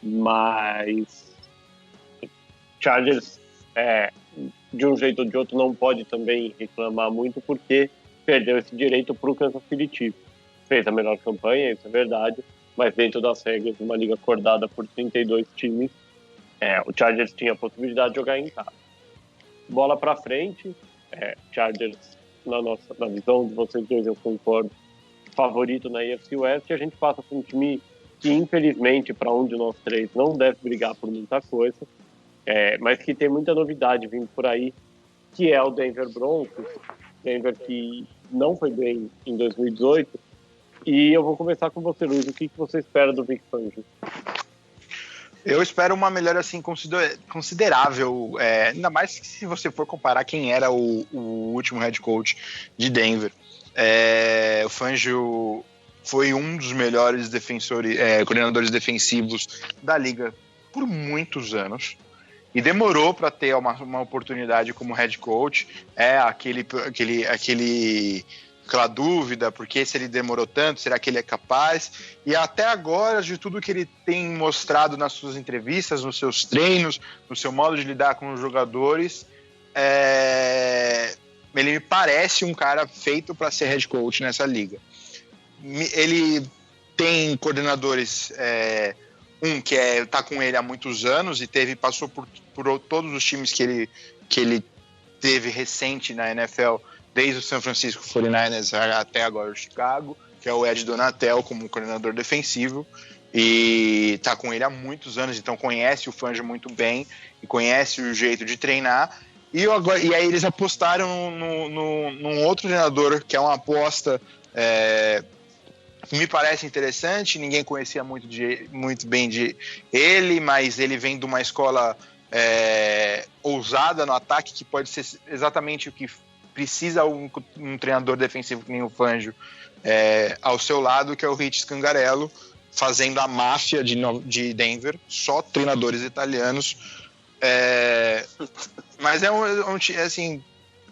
mas Chargers, de um jeito ou de outro, não pode também reclamar muito, porque perdeu esse direito para o Kansas City Chiefs. Fez a melhor campanha, isso é verdade, mas dentro das regras de uma liga acordada por 32 times, o Chargers tinha a possibilidade de jogar em casa. Bola para frente, Chargers, na visão de vocês dois, eu concordo, favorito na AFC West, e a gente passa por um time que, infelizmente, para um de nós três, não deve brigar por muita coisa, mas que tem muita novidade vindo por aí, que é o Denver Broncos. Denver que não foi bem em 2018. E eu vou começar com você, Luiz. O que você espera do Vic Fangio? Eu espero uma melhora assim, considerável, ainda mais que se você for comparar quem era o último head coach de Denver. O Fangio foi um dos melhores coordenadores defensivos da liga por muitos anos e demorou para ter uma oportunidade como head coach. Aquela dúvida, porque se ele demorou tanto, será que ele é capaz? E até agora, de tudo que ele tem mostrado nas suas entrevistas, nos seus treinos, no seu modo de lidar com os jogadores, ele me parece um cara feito para ser head coach nessa liga. ele tem coordenadores, um que tá com ele há muitos anos e passou por todos os times que ele teve recente na NFL, desde o San Francisco 49ers até agora o Chicago, que é o Ed Donatel como coordenador defensivo, e tá com ele há muitos anos, então conhece o Fangio muito bem e conhece o jeito de treinar. E aí eles apostaram num outro treinador, que é uma aposta que me parece interessante. Ninguém conhecia muito bem ele, mas ele vem de uma escola ousada no ataque, que pode ser exatamente o que precisa um treinador defensivo que nem o Fangio ao seu lado, que é o Rich Scangarello, fazendo a máfia de Denver, só treinadores italianos. Mas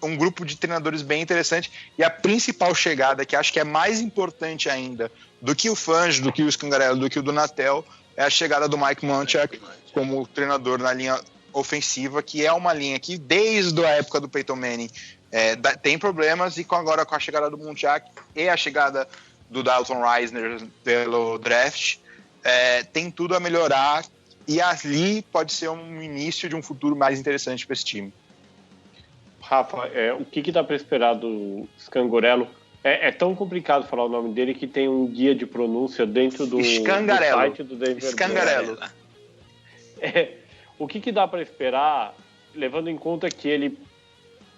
um grupo de treinadores bem interessante, e a principal chegada, que acho que é mais importante ainda do que o Fangio, do que o Scangarello, do que o Donatel, é a chegada do Mike Munchak como treinador na linha ofensiva, que é uma linha que desde a época do Peyton Manning tem problemas, e agora com a chegada do Munchak e a chegada do Dalton Reisner pelo draft, tem tudo a melhorar, e ali pode ser um início de um futuro mais interessante para esse time. Rafa, o que dá para esperar do Scangarello? É tão complicado falar o nome dele que tem um guia de pronúncia dentro do site do Denver. Scangarello. O que dá para esperar, levando em conta que ele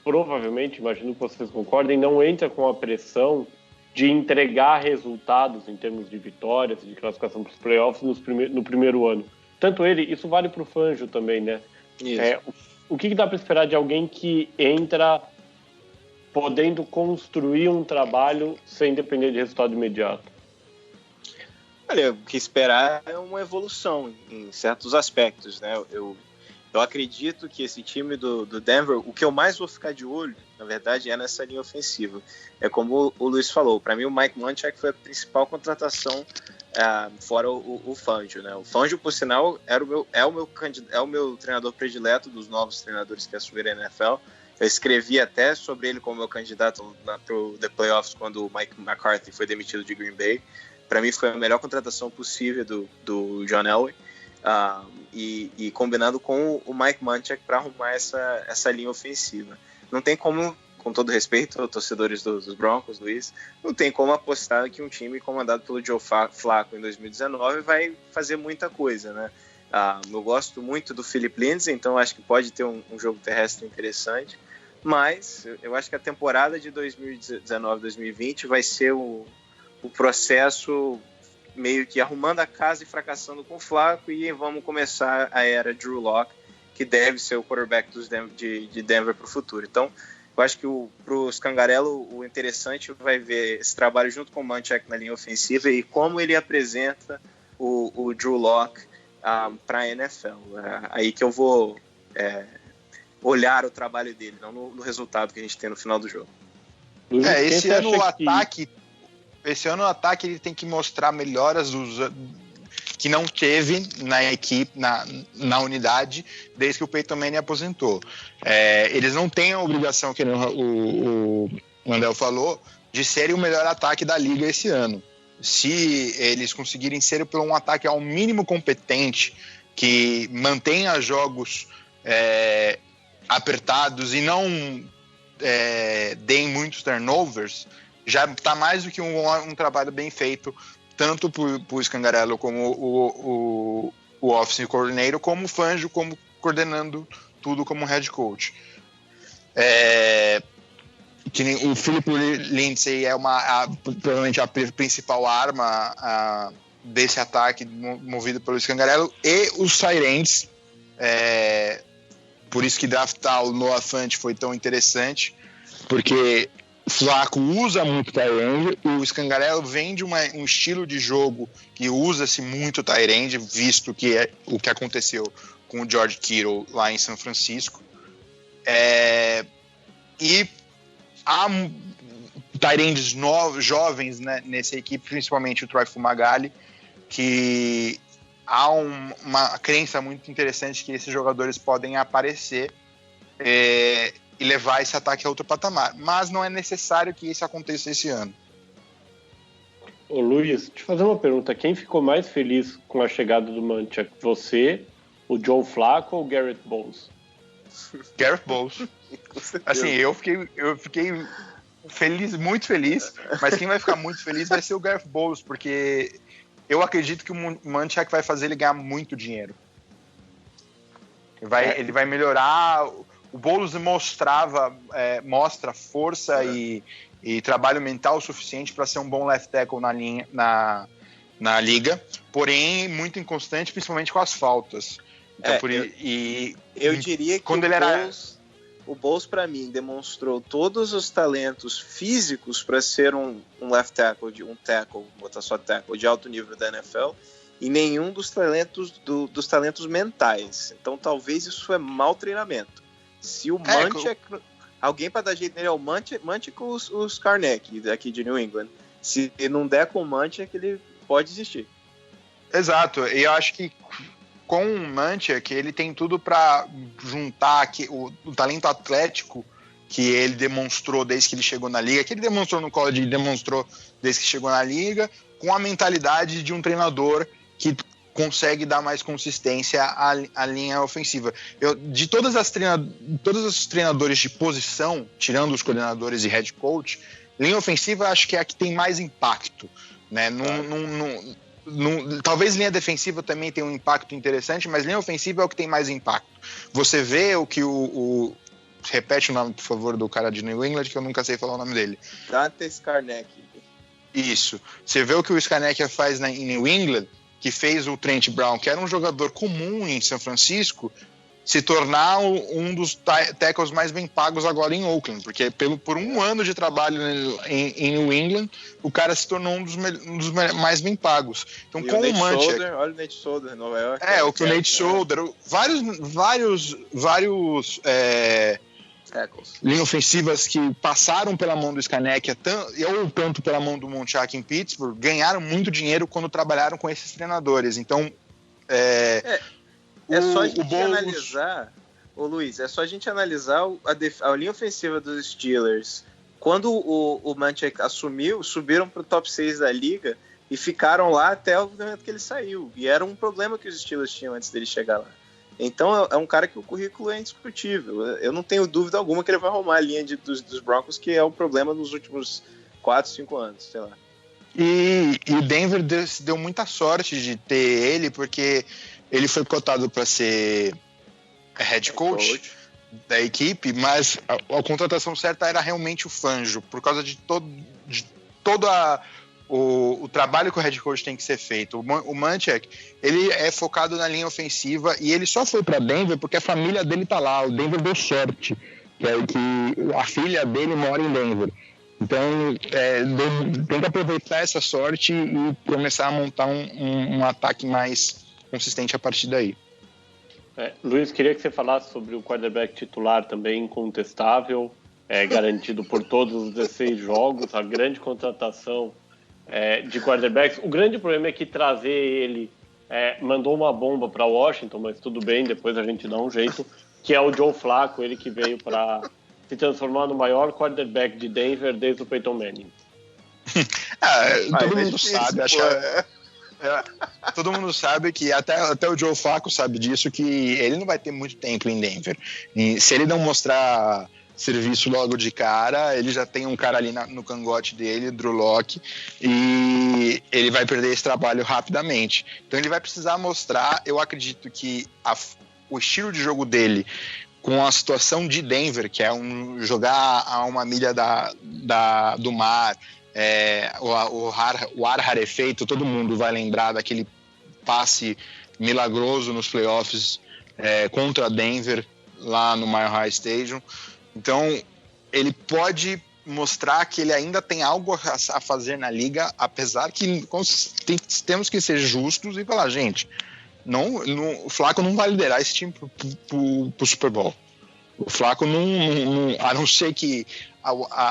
provavelmente, imagino que vocês concordem, não entra com a pressão de entregar resultados em termos de vitórias, de classificação para os playoffs no primeiro ano. Tanto ele, isso vale para o Fangio também, né? O que dá para esperar de alguém que entra podendo construir um trabalho sem depender de resultado imediato? Olha, o que esperar é uma evolução em certos aspectos, né? Eu acredito que esse time do Denver, o que eu mais vou ficar de olho, na verdade, é nessa linha ofensiva. É como o Luiz falou, para mim o Mike Munchak foi a principal contratação fora o Fangio, né? O Fangio, por sinal, é o meu treinador predileto dos novos treinadores que assumiram a NFL. Eu escrevi até sobre ele como meu candidato para o The Playoffs quando o Mike McCarthy foi demitido de Green Bay. Para mim foi a melhor contratação possível do John Elway, e combinando com o Mike Munchak para arrumar essa linha ofensiva. Não tem como, com todo respeito aos torcedores dos Broncos, Luiz, não tem como apostar que um time comandado pelo Joe Flacco em 2019 vai fazer muita coisa, né? Eu gosto muito do Philip Lindsay, então acho que pode ter um jogo terrestre interessante, mas eu acho que a temporada de 2019-2020 vai ser o processo meio que arrumando a casa e fracassando com o Flacco, e vamos começar a era Drew Lock, que deve ser o quarterback de Denver para o futuro. Então, eu acho que para o Scangarello o interessante vai ver esse trabalho junto com o Munchak na linha ofensiva e como ele apresenta o Drew Lock para a NFL. Aí que eu vou olhar o trabalho dele, não no resultado que a gente tem no final do jogo. Esse ano o ataque ele tem que mostrar melhoras que não teve na equipe, na unidade, desde que o Peyton Manning aposentou. Eles não têm a obrigação, que o Andel falou, de serem o melhor ataque da liga esse ano. Se eles conseguirem ser um ataque ao mínimo competente, que mantenha jogos apertados e não deem muitos turnovers, já está mais do que um trabalho bem feito, tanto por Scangarello como o offensive coordinator, como o Fangio, como coordenando tudo como head coach. O Philip Lindsay é provavelmente a principal arma desse ataque movido pelo Scangarello, e os Tyrants, por isso que draftar o Noah Fant foi tão interessante, porque o Flacco usa muito tight end, o Scangarello vem de um estilo de jogo que usa-se muito tight end, visto que é o que aconteceu com o George Kittle lá em São Francisco. E há tight ends jovens, né, nessa equipe, principalmente o Troy Fumagalli, que há uma crença muito interessante que esses jogadores podem aparecer e levar esse ataque a outro patamar, mas não é necessário que isso aconteça esse ano. Ô Luiz, te fazer uma pergunta. Quem ficou mais feliz com a chegada do Munchak? Você, o Joe Flacco ou o Garrett Bowles? Garrett Bowles. Assim, eu fiquei feliz, muito feliz, mas quem vai ficar muito feliz vai ser o Garrett Bowles, porque eu acredito que o Munchak vai fazer ele ganhar muito dinheiro. Ele vai melhorar. O Bowles mostra força e trabalho mental suficiente para ser um bom left tackle na liga, porém muito inconstante, principalmente com as faltas. Então, eu diria que quando o Bowles, para mim, demonstrou todos os talentos físicos para ser um left tackle, botar só tackle de alto nível da NFL, e nenhum dos talentos mentais. Então, talvez isso é mau treinamento. Se o Munchak, alguém para dar jeito nele é o Munchak com os Karnek daqui de New England. Se não der com o Munchak, ele pode existir. Exato, e eu acho que com o Munchak, ele tem tudo para juntar o talento atlético que ele demonstrou desde que ele chegou na liga, que ele demonstrou no college, ele demonstrou desde que chegou na liga, com a mentalidade de um treinador que consegue dar mais consistência à linha ofensiva. De todos os treinadores de posição, tirando os coordenadores e head coach, linha ofensiva acho que é a que tem mais impacto, né? Talvez linha defensiva também tenha um impacto interessante, mas linha ofensiva é o que tem mais impacto. Você vê o que repete o nome, por favor, do cara de New England, que eu nunca sei falar o nome dele. Dante Scarnecchia. Isso. Você vê o que o Scarnecchia faz em New England, que fez o Trent Brown, que era um jogador comum em São Francisco, se tornar um dos tackles mais bem pagos agora em Oakland, porque por um ano de trabalho em New England, o cara se tornou um dos mais bem pagos. Então, com o Munchak... Olha o Nate Solder, Nova York. O Nate Solder, vários linhas ofensivas que passaram pela mão do Scarnecchia ou tanto pela mão do Munchak em Pittsburgh, ganharam muito dinheiro quando trabalharam com esses treinadores. Então, é só a gente analisar, Luiz, a linha ofensiva dos Steelers. Quando o Munchak assumiu, subiram para o top 6 da liga e ficaram lá até o momento que ele saiu. E era um problema que os Steelers tinham antes dele chegar lá. Então é um cara que o currículo é indiscutível. Eu não tenho dúvida alguma que ele vai arrumar a linha dos Broncos, que é o problema nos últimos 4, 5 anos, sei lá. E o Denver deu muita sorte de ter ele, porque ele foi cotado para ser head coach da equipe, mas a contratação certa era realmente o Fangio, por causa de todo o trabalho que o head coach tem que ser feito. O Munchak, ele é focado na linha ofensiva e ele só foi para Denver porque a família dele tá lá. O Denver deu sorte, que a filha dele mora em Denver. Então, tem que aproveitar essa sorte e começar a montar um ataque mais consistente a partir daí. Luiz, queria que você falasse sobre o quarterback titular também, incontestável, garantido por todos os 16 jogos, a grande contratação de quarterbacks. O grande problema é que trazer ele mandou uma bomba para Washington, mas tudo bem, depois a gente dá um jeito, que é o Joe Flacco, ele que veio para se transformar no maior quarterback de Denver desde o Peyton Manning. Todo mundo sabe, todo mundo sabe que até o Joe Flacco sabe disso, que ele não vai ter muito tempo em Denver. E se ele não mostrar serviço logo de cara, ele já tem um cara ali no cangote dele, Drew Lock, e ele vai perder esse trabalho rapidamente. Então ele vai precisar mostrar, eu acredito que o estilo de jogo dele, com a situação de Denver, que é jogar a uma milha do mar, o ar rarefeito, todo mundo vai lembrar daquele passe milagroso nos playoffs contra Denver, lá no Mile High Stadium. Então, ele pode mostrar que ele ainda tem algo a fazer na liga, apesar que temos que ser justos e falar, gente, o Flacco não vai liderar esse time pro Super Bowl. O Flacco não, a não ser que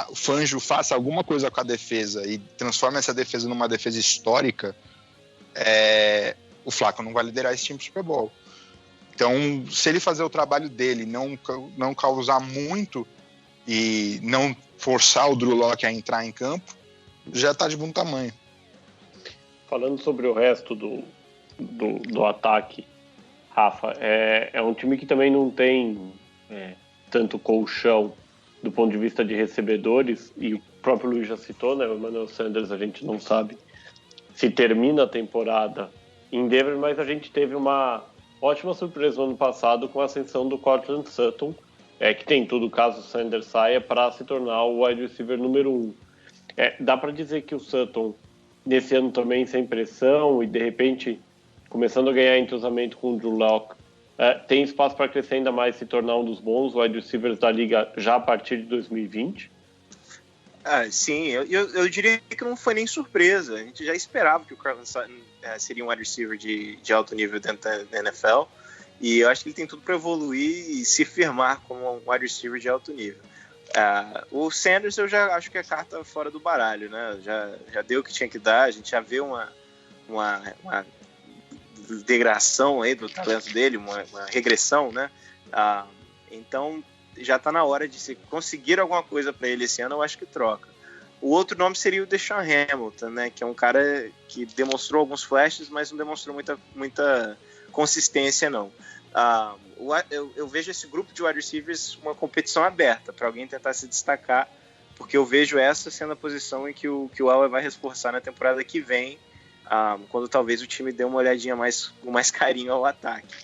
o Fangio faça alguma coisa com a defesa e transforme essa defesa numa defesa histórica, o Flacco não vai liderar esse time pro Super Bowl. Então, se ele fazer o trabalho dele, não causar muito e não forçar o Drew Lock a entrar em campo, já está de bom tamanho. Falando sobre o resto do ataque, Rafa, é um time que também não tem tanto colchão do ponto de vista de recebedores, e o próprio Luiz já citou, né? O Emmanuel Sanders, a gente não sabe se termina a temporada em Denver, mas a gente teve uma ótima surpresa no ano passado com a ascensão do Courtland Sutton, que tem tudo caso o Sanders saia para se tornar o wide receiver número 1. Dá para dizer que o Sutton, nesse ano também sem pressão e de repente começando a ganhar entrosamento com o Drew Lock, tem espaço para crescer ainda mais, se tornar um dos bons wide receivers da liga já a partir de 2020? Sim, eu diria que não foi nem surpresa. A gente já esperava que o Courtland Sutton seria um wide receiver de alto nível dentro da NFL, e eu acho que ele tem tudo para evoluir e se firmar como um wide receiver de alto nível. O Sanders eu já acho que é carta fora do baralho, né? Já deu o que tinha que dar, a gente já vê uma degradação aí do talento dele, uma regressão, né? Então já está na hora de se conseguir alguma coisa para ele esse ano, eu acho que troca. O outro nome seria o Deshaun Hamilton, né? Que é um cara que demonstrou alguns flashes, mas não demonstrou muita consistência, não. Eu vejo esse grupo de wide receivers uma competição aberta para alguém tentar se destacar, porque eu vejo essa sendo a posição em que o Elway vai reforçar na temporada que vem, quando talvez o time dê uma olhadinha com mais carinho ao ataque.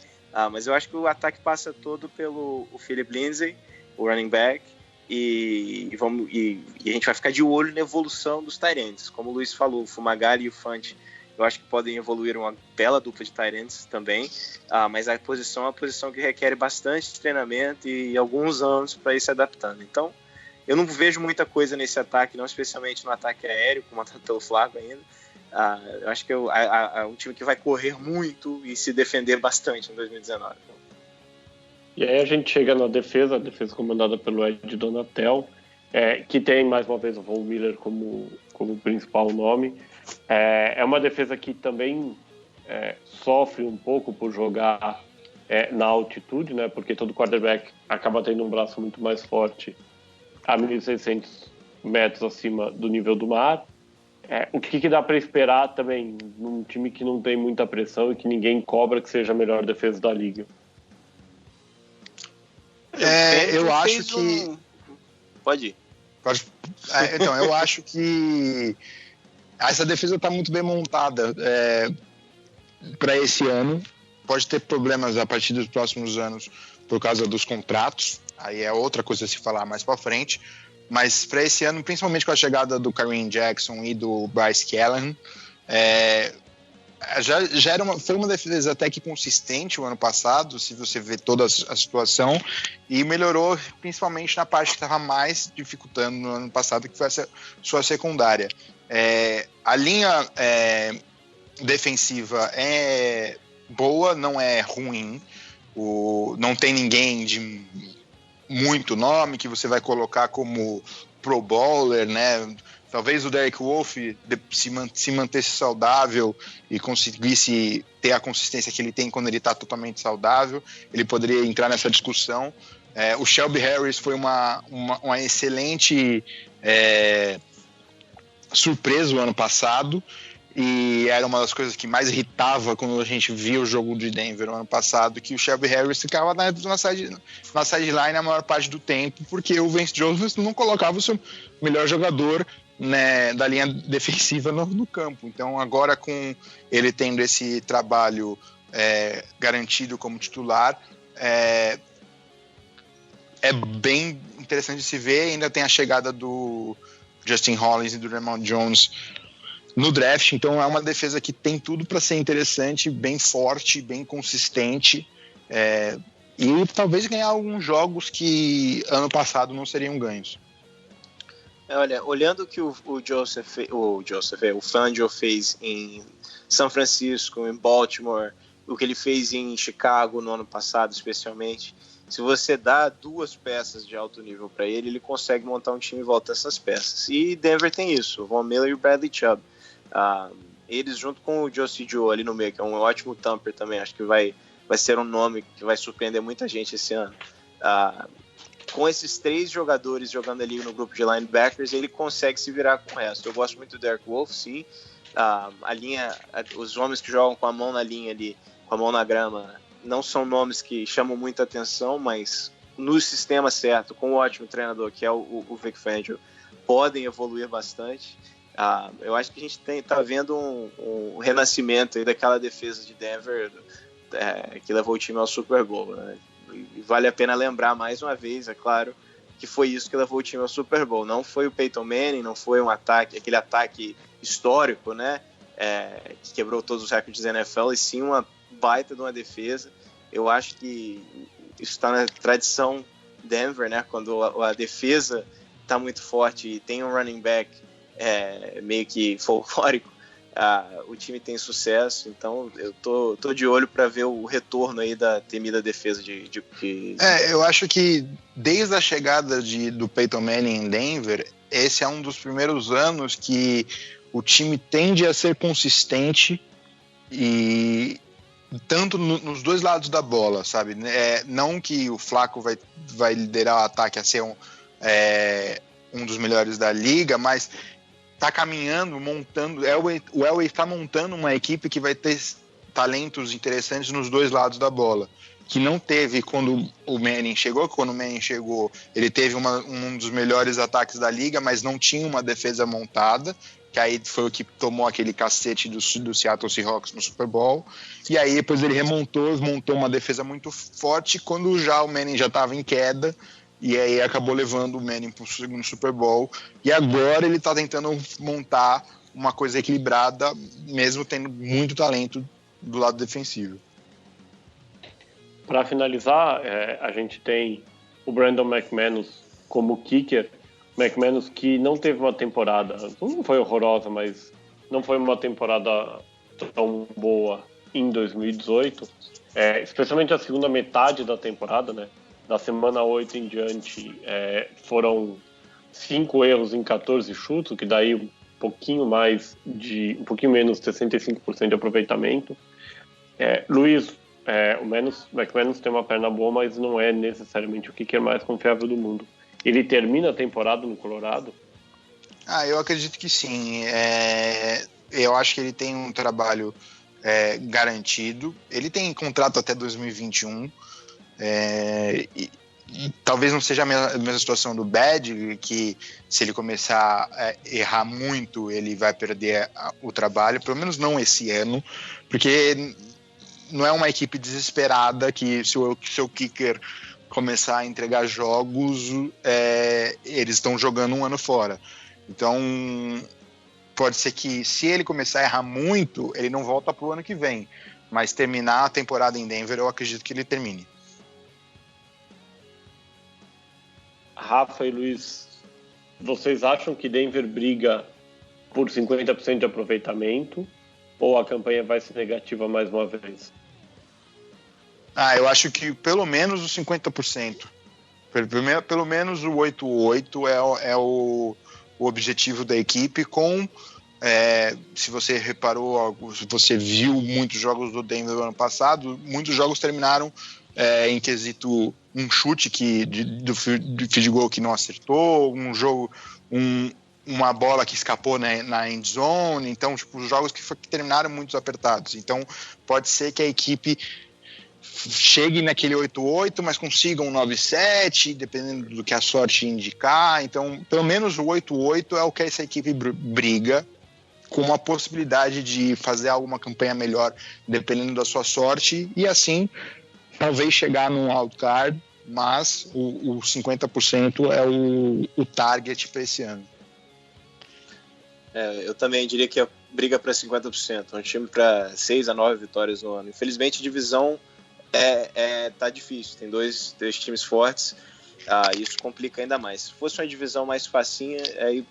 Mas eu acho que o ataque passa todo pelo Philip Lindsay, o running back, e a gente vai ficar de olho na evolução dos tight ends. Como o Luiz falou, o Fumagalli e o Fant, eu acho que podem evoluir uma bela dupla de tight ends também, mas a posição é uma posição que requer bastante treinamento e alguns anos para ir se adaptando. Então, eu não vejo muita coisa nesse ataque, não especialmente no ataque aéreo, comandado pelo Flávio ainda. Eu acho que é um time que vai correr muito e se defender bastante em 2019. E aí a gente chega na defesa comandada pelo Ed Donatel, que tem mais uma vez o Von Miller como principal nome. É uma defesa que também sofre um pouco por jogar na altitude, né? Porque todo quarterback acaba tendo um braço muito mais forte a 1.600 metros acima do nível do mar. O que dá para esperar também num time que não tem muita pressão e que ninguém cobra que seja a melhor defesa da liga? Eu acho que... Pode ir. Então, eu acho que essa defesa está muito bem montada para esse ano. Pode ter problemas a partir dos próximos anos por causa dos contratos. Aí é outra coisa a se falar mais para frente. Mas para esse ano, principalmente com a chegada do Kareem Jackson e do Bryce Callahan, foi uma defesa até que consistente o ano passado, se você vê toda a situação, e melhorou principalmente na parte que estava mais dificultando no ano passado, que foi a sua secundária. A linha defensiva é boa, não é ruim, não tem ninguém de muito nome que você vai colocar como Pro Bowler, né? Talvez o Derek Wolfe se mantesse saudável e conseguisse ter a consistência que ele tem quando ele está totalmente saudável, ele poderia entrar nessa discussão. O Shelby Harris foi uma excelente surpresa o ano passado, e era uma das coisas que mais irritava quando a gente via o jogo de Denver no ano passado, que o Shelby Harris ficava na sideline a maior parte do tempo, porque o Vance Joseph não colocava o seu melhor jogador, né, da linha defensiva no campo. Então agora, com ele tendo esse trabalho garantido como titular, é bem interessante de se ver. Ainda tem a chegada do Justin Hollins e do Ramon Jones no draft, então é uma defesa que tem tudo para ser interessante, bem forte, bem consistente, e talvez ganhar alguns jogos que ano passado não seriam ganhos. Olha, olhando o que o Fangio fez em São Francisco, em Baltimore, o que ele fez em Chicago no ano passado, especialmente, se você dá 2 peças de alto nível para ele, ele consegue montar um time em volta dessas peças. E Denver tem isso, o Von Miller e o Bradley Chubb. Eles, junto com o Josie Joe ali no meio, que é um ótimo thumper também, acho que vai ser um nome que vai surpreender muita gente esse ano. Com esses 3 jogadores jogando ali no grupo de linebackers, ele consegue se virar com o resto. Eu gosto muito do Derek Wolfe, sim, os homens que jogam com a mão na linha ali, com a mão na grama, não são nomes que chamam muita atenção, mas no sistema certo, com um ótimo treinador que é o Vic Fangio, podem evoluir bastante. Eu acho que a gente está vendo um renascimento aí daquela defesa de Denver que levou o time ao Super Bowl, né? E vale a pena lembrar mais uma vez, é claro, que foi isso que levou o time ao Super Bowl. Não foi o Peyton Manning, não foi aquele ataque histórico, né, que quebrou todos os recordes da NFL, e sim uma baita de uma defesa. Eu acho que isso está na tradição Denver, né, quando a defesa está muito forte e tem um running back meio que folclórico, o time tem sucesso. Então eu tô de olho para ver o retorno aí da temida defesa eu acho que desde a chegada do Peyton Manning em Denver, esse é um dos primeiros anos que o time tende a ser consistente, e tanto nos dois lados da bola, sabe? Não que o Flacco vai liderar o ataque a ser um dos melhores da liga, mas tá caminhando, montando. O Elway está montando uma equipe que vai ter talentos interessantes nos dois lados da bola, que não teve quando o Manning chegou. Quando o Manning chegou, ele teve um dos melhores ataques da liga, mas não tinha uma defesa montada, que aí foi o que tomou aquele cacete do Seattle Seahawks no Super Bowl. E aí depois ele montou uma defesa muito forte, quando já o Manning já estava em queda, e aí acabou levando o Manning para o segundo Super Bowl. E agora ele está tentando montar uma coisa equilibrada, mesmo tendo muito talento do lado defensivo. Para finalizar, a gente tem o Brandon McManus como kicker. McManus, que não teve uma temporada, não foi horrorosa, mas não foi uma temporada tão boa em 2018, especialmente a segunda metade da temporada, né? Da semana 8 em diante, foram 5 erros em 14 chutes, o que daí um pouquinho menos de 65% de aproveitamento. Luiz, o McManus tem uma perna boa, mas não é necessariamente o kicker mais confiável do mundo. Ele termina a temporada no Colorado? Eu acredito que sim. Eu acho que ele tem um trabalho garantido. Ele tem contrato até 2021. E talvez não seja a mesma situação do Bad, que se ele começar a errar muito, ele vai perder o trabalho, pelo menos não esse ano, porque não é uma equipe desesperada que se o seu kicker começar a entregar jogos, eles estão jogando um ano fora. Então pode ser que, se ele começar a errar muito, ele não volta para o ano que vem, mas terminar a temporada em Denver, eu acredito que ele termine. Rafa e Luiz, vocês acham que Denver briga por 50% de aproveitamento, ou a campanha vai ser negativa mais uma vez? Eu acho que pelo menos os 50%. Pelo menos o 8-8 é o objetivo da equipe. Se você reparou, se você viu muitos jogos do Denver no ano passado, muitos jogos terminaram em quesito um chute do field goal que não acertou, uma bola que escapou na end zone. Então, os jogos que terminaram muito apertados. Então, pode ser que a equipe chegue naquele 8-8, mas consiga um 9-7, dependendo do que a sorte indicar. Então, pelo menos o 8-8 é o que essa equipe briga, com uma possibilidade de fazer alguma campanha melhor, dependendo da sua sorte, e assim, talvez chegar num wildcard, mas o 50% é o target para esse ano. Eu também diria que a briga para 50%, um time para 6 a 9 vitórias no ano. Infelizmente, a divisão tá difícil, tem dois times fortes, isso complica ainda mais. Se fosse uma divisão mais facinha, aí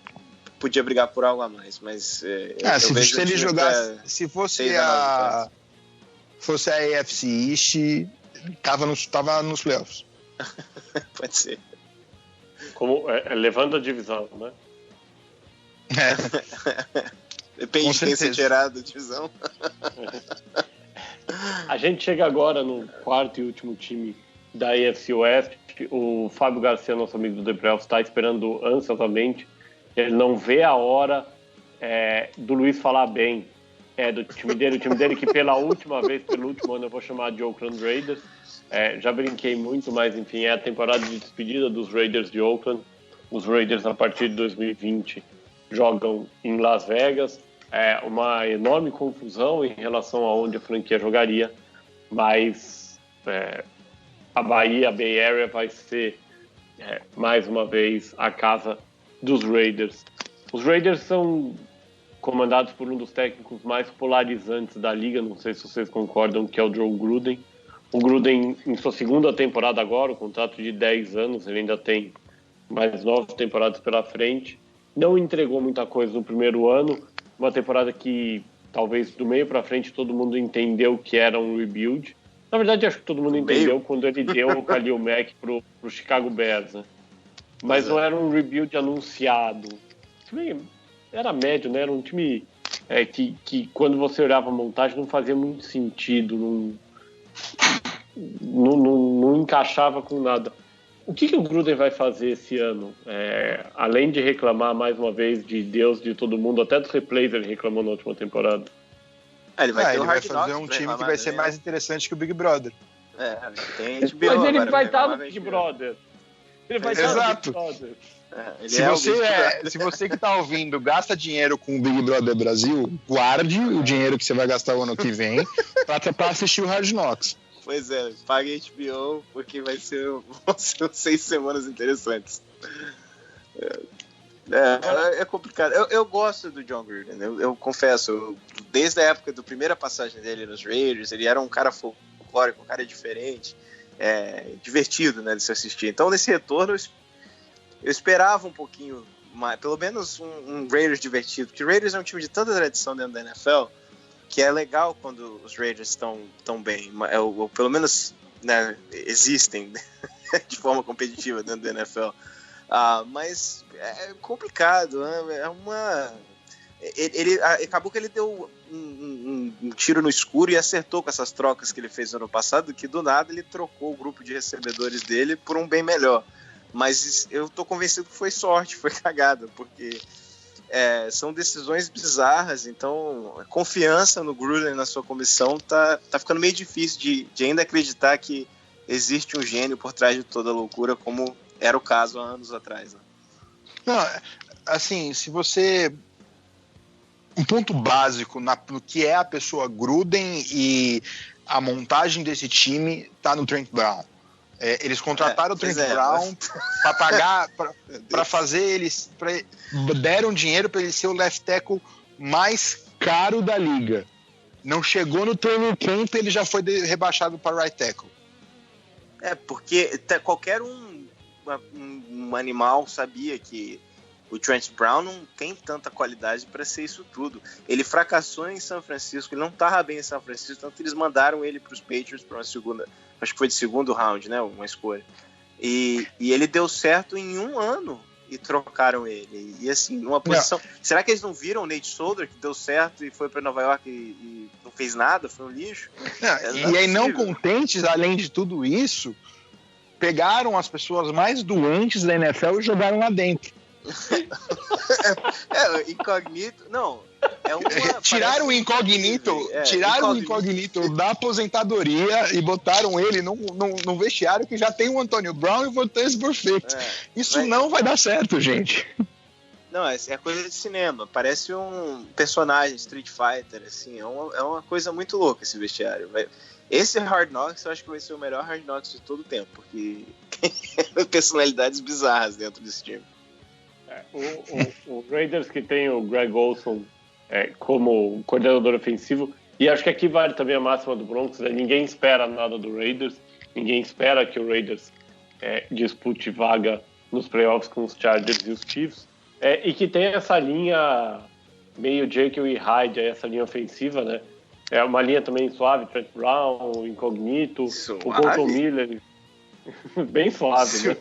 podia brigar por algo a mais, mas se ele jogasse, se fosse a AFC East, tava nos playoffs. Pode ser. Levando a divisão, né? Depende de quem ser tirado da divisão. A gente chega agora no quarto e último time da AFC West. O Fábio Garcia, nosso amigo do The Playoffs, está esperando ansiosamente. Ele não vê a hora do Luiz falar bem do time dele. O time dele que pelo último ano eu vou chamar de Oakland Raiders. Já brinquei muito, mas enfim, é a temporada de despedida dos Raiders de Oakland. Os Raiders, a partir de 2020, jogam em Las Vegas. Uma enorme confusão em relação a onde a franquia jogaria, mas a Bahia, a Bay Area, vai ser mais uma vez a casa dos Raiders. Os Raiders são comandados por um dos técnicos mais polarizantes da liga, não sei se vocês concordam, que é o John Gruden. O Gruden, em sua segunda temporada agora, o contrato de 10 anos, ele ainda tem mais 9 temporadas pela frente, não entregou muita coisa no primeiro ano, uma temporada que talvez do meio para frente todo mundo entendeu que era um rebuild. Na verdade, acho que todo mundo entendeu quando ele deu o Khalil Mack pro Chicago Bears, né? Mas não era um rebuild anunciado. O time era médio, né? Era um time que quando você olhava a montagem não fazia muito sentido, não encaixava com nada. O que o Gruden vai fazer esse ano? Além de reclamar mais uma vez de Deus de todo mundo, até dos replays ele reclamou na última temporada. Ele vai fazer um time que vai ser mais interessante que o Big Brother. Tem HBO, mas ele vai estar no Big Brother. Ele vai estar no Big Brother. Se você que está ouvindo gasta dinheiro com o Big Brother Brasil, guarde o dinheiro que você vai gastar o ano que vem para assistir o Hard Knocks. Pois pague HBO, porque vão ser 6 semanas interessantes. É complicado. Eu gosto do John Gruden, eu confesso. Desde a época da primeira passagem dele nos Raiders, ele era um cara folclórico, um cara diferente, divertido, né, de se assistir. Então, nesse retorno, eu esperava um pouquinho mais, pelo menos um Raiders divertido, porque o Raiders é um time de tanta tradição dentro da NFL, que é legal quando os Raiders estão bem, ou pelo menos, né, existem de forma competitiva dentro da NFL. Mas é complicado, né? Ele acabou que ele deu um tiro no escuro e acertou com essas trocas que ele fez no ano passado, que do nada ele trocou o grupo de recebedores dele por um bem melhor. Mas eu tô convencido que foi sorte, foi cagada, porque são decisões bizarras. Então a confiança no Gruden, na sua comissão, tá ficando meio difícil de ainda acreditar que existe um gênio por trás de toda a loucura, como era o caso há anos atrás, né? Não, assim, se você... Um ponto básico no que é a pessoa Gruden e a montagem desse time tá no Trent Brown. Eles contrataram o Trent Brown para pagar, para fazer eles... deram dinheiro para ele ser o left tackle mais caro da liga. Não chegou no training camp, ele já foi rebaixado para right tackle. Porque qualquer um animal sabia que o Trent Brown não tem tanta qualidade para ser isso tudo. Ele fracassou em São Francisco, ele não estava bem em São Francisco, tanto que eles mandaram ele para os Patriots para uma segunda, acho que foi de segundo round, né, uma escolha. E ele deu certo em um ano e trocaram ele. E assim, numa posição... Não. Será que eles não viram o Nate Solder, que deu certo e foi para Nova York e não fez nada, foi um lixo? E aí, não contentes, além de tudo isso, pegaram as pessoas mais doentes da NFL e jogaram lá dentro. Incognito, não. Tiraram o incognito, o incognito da aposentadoria e botaram ele num vestiário que já tem o Antonio Brown e o Vontaze Burfict. Isso não vai dar certo, gente. Não, é coisa de cinema. Parece um personagem Street Fighter, assim. É uma coisa muito louca esse vestiário. Esse Hard Knocks eu acho que vai ser o melhor Hard Knocks de todo o tempo, porque tem personalidades bizarras dentro desse time. O Raiders, que tem o Greg Olson como coordenador ofensivo, e acho que aqui vale também a máxima do Broncos, ninguém espera nada do Raiders, ninguém espera que o Raiders dispute vaga nos playoffs com os Chargers e os Chiefs, e que tem essa linha meio Jekyll e Hyde, essa linha ofensiva, né? É uma linha também suave, Trent Brown, Incognito, o Colton Miller, bem suave, né?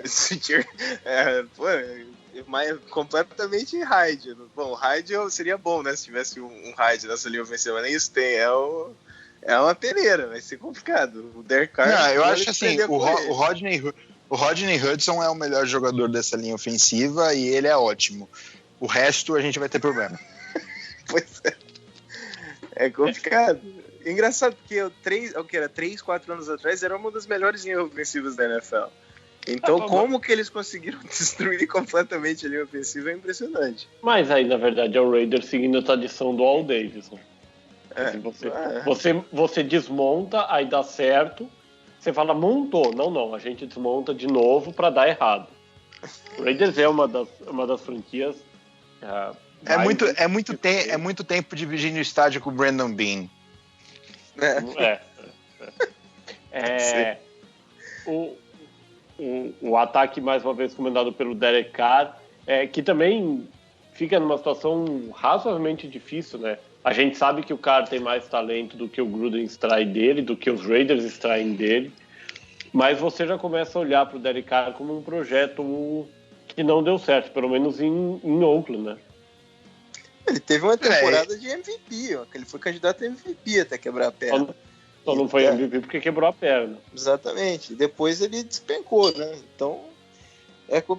Mas completamente Hyde. Bom, Hyde seria bom, né? Se tivesse um Hyde nessa linha ofensiva, nem isso tem. É uma peneira, vai ser complicado. O Derek Carr... Não, eu acho assim, o Rodney Hudson é o melhor jogador dessa linha ofensiva e ele é ótimo. O resto a gente vai ter problema. Pois é. É complicado. Engraçado, porque 3, 4 anos atrás era uma das melhores linhas ofensivas da NFL. Então, como que eles conseguiram destruir completamente a linha ofensiva é impressionante. Mas aí, na verdade, é o Raiders seguindo a tradição do Al Davis. Né? Você desmonta, aí dá certo. Você fala, montou. Não, a gente desmonta de novo para dar errado. O Raiders é uma das franquias... É muito tempo de Virginia Estádio com o Brandon Beane. O ataque, mais uma vez, comandado pelo Derek Carr, que também fica numa situação razoavelmente difícil, né? A gente sabe que o Carr tem mais talento do que o Gruden extrai dele, do que os Raiders extraem dele, mas você já começa a olhar para o Derek Carr como um projeto que não deu certo, pelo menos em Oakland, né? Ele teve uma temporada de MVP, ó, que ele foi candidato a MVP até quebrar a perna. Só não foi MVP porque quebrou a perna. Exatamente. Depois ele despencou, né? Então,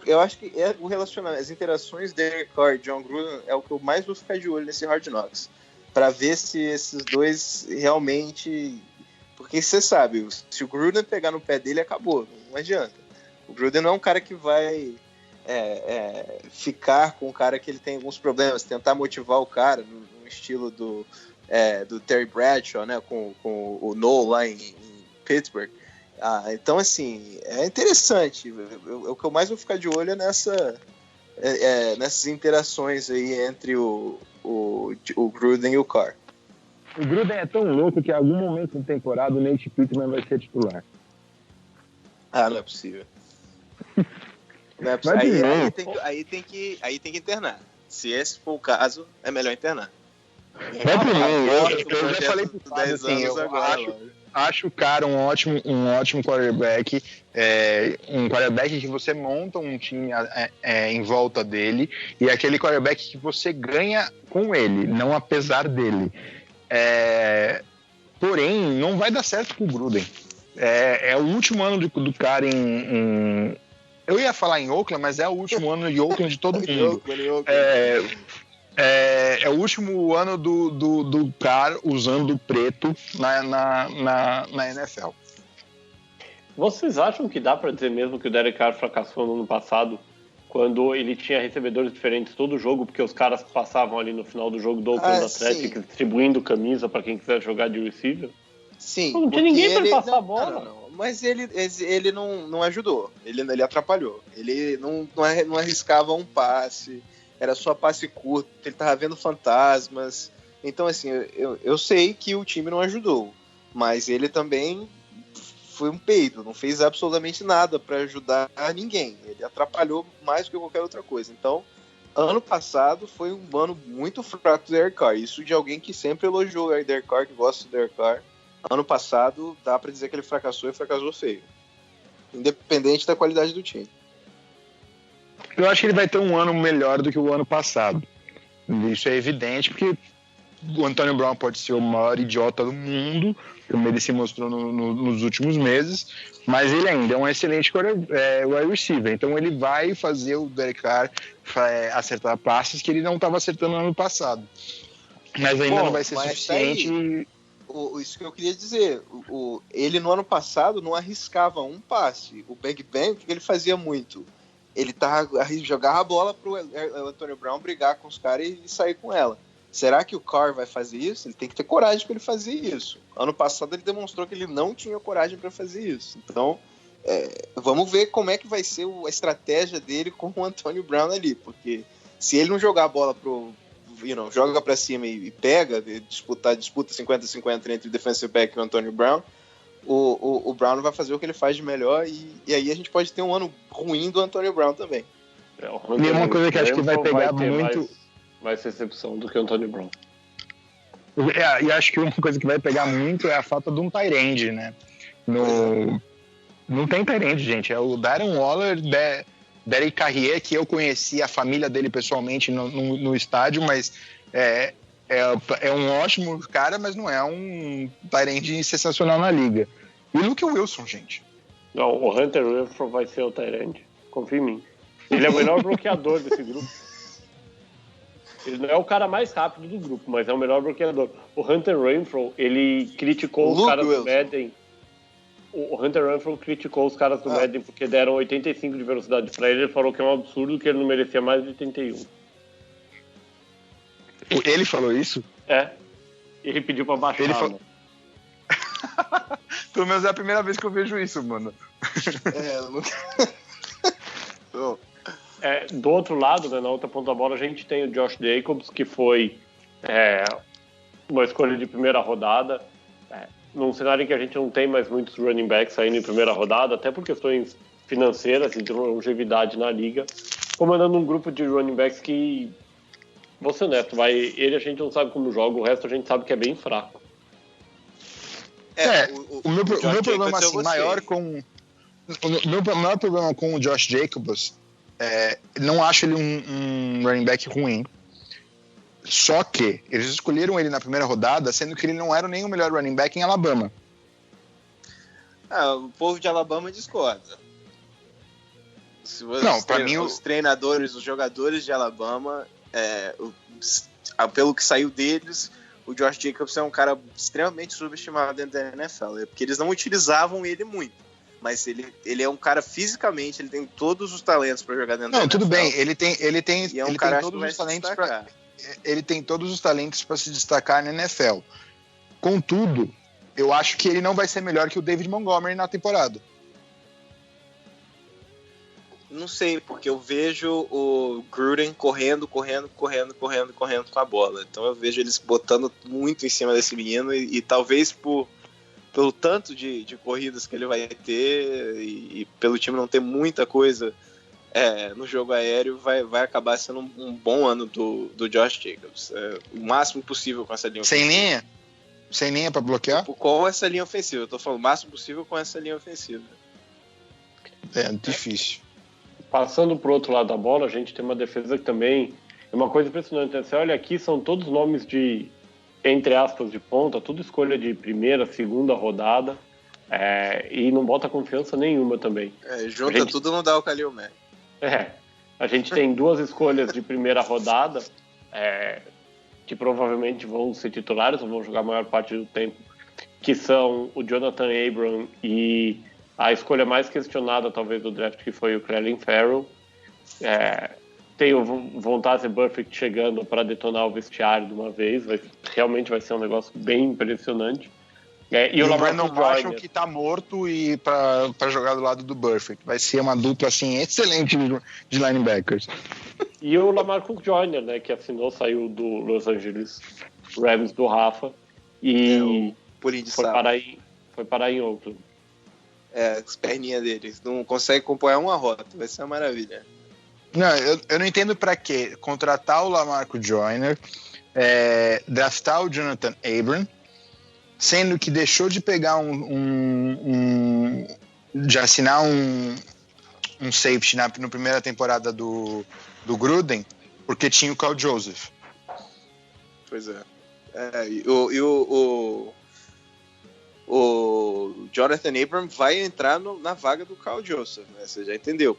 eu acho que o relacionamento, as interações Derek Carr e John Gruden é o que eu mais vou ficar de olho nesse Hard Knocks. Para ver se esses dois realmente... Porque você sabe, se o Gruden pegar no pé dele, acabou. Não adianta. O Gruden não é um cara que vai... ficar com o cara que ele tem alguns problemas, tentar motivar o cara no estilo do Terry Bradshaw, né, com o Noel lá em Pittsburgh. Então, assim, é interessante. O que eu mais vou ficar de olho é nessas interações aí entre o Gruden e o Carr. O Gruden é tão louco que em algum momento da temporada o Nate Pittman vai ser titular. Não é possível. Aí tem que internar. Se esse for o caso, é melhor internar. Eu já falei pro Fábio assim, eu acho o cara um ótimo quarterback, um quarterback que você monta um time em volta dele, e aquele quarterback que você ganha com ele, não apesar dele. Porém, não vai dar certo com o Gruden. É o último ano do cara em eu ia falar em Oakland, mas é o último ano de Oakland de todo mundo. É o último ano do cara usando preto na NFL. Vocês acham que dá para dizer mesmo que o Derek Carr fracassou no ano passado, quando ele tinha recebedores diferentes todo jogo, porque os caras passavam ali no final do jogo do Oakland Athletics distribuindo camisa para quem quiser jogar de receiver? Sim. Não tinha ninguém para passar a bola. Não. Mas ele não ajudou, ele atrapalhou. Ele não arriscava um passe, era só passe curto, ele tava vendo fantasmas. Então, assim, eu sei que o time não ajudou, mas ele também foi um peido, não fez absolutamente nada para ajudar ninguém. Ele atrapalhou mais do que qualquer outra coisa. Então, ano passado foi um ano muito fraco do Derek Carr. Isso de alguém que sempre elogiou o Derek Carr, que gosta do Derek Carr. Ano passado, dá pra dizer que ele fracassou e fracassou feio. Independente da qualidade do time. Eu acho que ele vai ter um ano melhor do que o ano passado. Isso é evidente, porque o Antonio Brown pode ser o maior idiota do mundo, como ele se mostrou nos últimos meses, mas ele ainda é um excelente wide receiver. Então ele vai fazer o Derek Carr acertar passes que ele não estava acertando no ano passado. Mas ainda não vai ser suficiente... Isso que eu queria dizer, ele no ano passado não arriscava um passe. O Big Ben, o que ele fazia muito? Ele jogava a bola pro Antonio Brown brigar com os caras e sair com ela. Será que o Carr vai fazer isso? Ele tem que ter coragem para ele fazer isso. Ano passado ele demonstrou que ele não tinha coragem para fazer isso. Então, vamos ver como é que vai ser a estratégia dele com o Antonio Brown ali, porque se ele não jogar a bola joga pra cima e pega, disputa 50-50 entre o defensive back e o Antonio Brown, o Brown vai fazer o que ele faz de melhor, e aí a gente pode ter um ano ruim do Antonio Brown também. E uma coisa que acho que vai pegar muito... mais recepção do que o Antonio Brown. E acho que uma coisa que vai pegar muito é a falta de um tight end, né? Não tem tight end, gente. É o Darren Waller... Derek Carrier, que eu conheci a família dele pessoalmente no estádio, mas é um ótimo cara, mas não é um tight end sensacional na liga. E o Luke Wilson, gente. Não, o Hunter Renfrow vai ser o tight end. Confia em mim. Ele é o melhor bloqueador desse grupo. Ele não é o cara mais rápido do grupo, mas é o melhor bloqueador. O Hunter Renfrow, ele criticou os caras do Madden. O Hunter Renfrow criticou os caras do Madden porque deram 85 de velocidade pra ele. Ele falou que é um absurdo, que ele não merecia mais de 81. Ele falou isso? É. Ele pediu pra baixar. Ele falou... Pelo menos é a primeira vez que eu vejo isso, mano. Do outro lado, né, na outra ponta da bola, a gente tem o Josh Jacobs, que foi uma escolha de primeira rodada, num cenário em que a gente não tem mais muitos running backs saindo em primeira rodada, até por questões financeiras e de longevidade na liga, comandando um grupo de running backs que, vou ser honesto, ele a gente não sabe como joga, o resto a gente sabe que é bem fraco. O meu problema assim, maior com... O meu maior problema com o Josh Jacobs não acho ele um running back ruim. Só que eles escolheram ele na primeira rodada, sendo que ele não era nem o melhor running back em Alabama. O povo de Alabama discorda. Os treinadores, os jogadores de Alabama, pelo que saiu deles, o Josh Jacobs é um cara extremamente subestimado dentro da NFL. Porque eles não utilizavam ele muito. Mas ele é um cara fisicamente, ele tem todos os talentos para jogar dentro da NFL. Não, tudo bem, ele tem todos os talentos para se destacar na NFL. Contudo, eu acho que ele não vai ser melhor que o David Montgomery na temporada. Não sei, porque eu vejo o Gruden correndo com a bola. Então eu vejo eles botando muito em cima desse menino e talvez pelo tanto de corridas que ele vai ter e pelo time não ter muita coisa no jogo aéreo, vai acabar sendo um bom ano do Josh Jacobs. O máximo possível com essa linha ofensiva. Sem linha para bloquear? Com essa linha ofensiva. Eu tô falando o máximo possível com essa linha ofensiva. Difícil. Passando pro outro lado da bola, a gente tem uma defesa que também é uma coisa impressionante. Você olha aqui, são todos nomes de, entre aspas, de ponta, tudo escolha de primeira, segunda rodada, e não bota confiança nenhuma também. Junta tudo, não dá o Khalil Mack. A gente tem duas escolhas de primeira rodada, que provavelmente vão ser titulares, ou vão jogar a maior parte do tempo, que são o Jonathan Abram e a escolha mais questionada, talvez, do draft, que foi o Clelin Ferrell. Tem o Vontaze Burfict chegando para detonar o vestiário de uma vez. Realmente vai ser um negócio bem impressionante. E o Brandon Marshall, que tá morto e para jogar do lado do Burfict. Vai ser uma dupla assim, excelente de linebackers. E o Lamarcus Joyner, né, que saiu do Los Angeles Rams do Rafa e foi parar em Oakland. As perninhas deles não consegue acompanhar uma rota, vai ser uma maravilha. Não, eu não entendo para quê contratar o Lamarcus Joyner, draftar o Jonathan Abram, sendo que deixou de pegar de assinar um safety na primeira temporada do Gruden, porque tinha o Carl Joseph. Pois é. O Jonathan Abram vai entrar na vaga do Carl Joseph, né? Você já entendeu.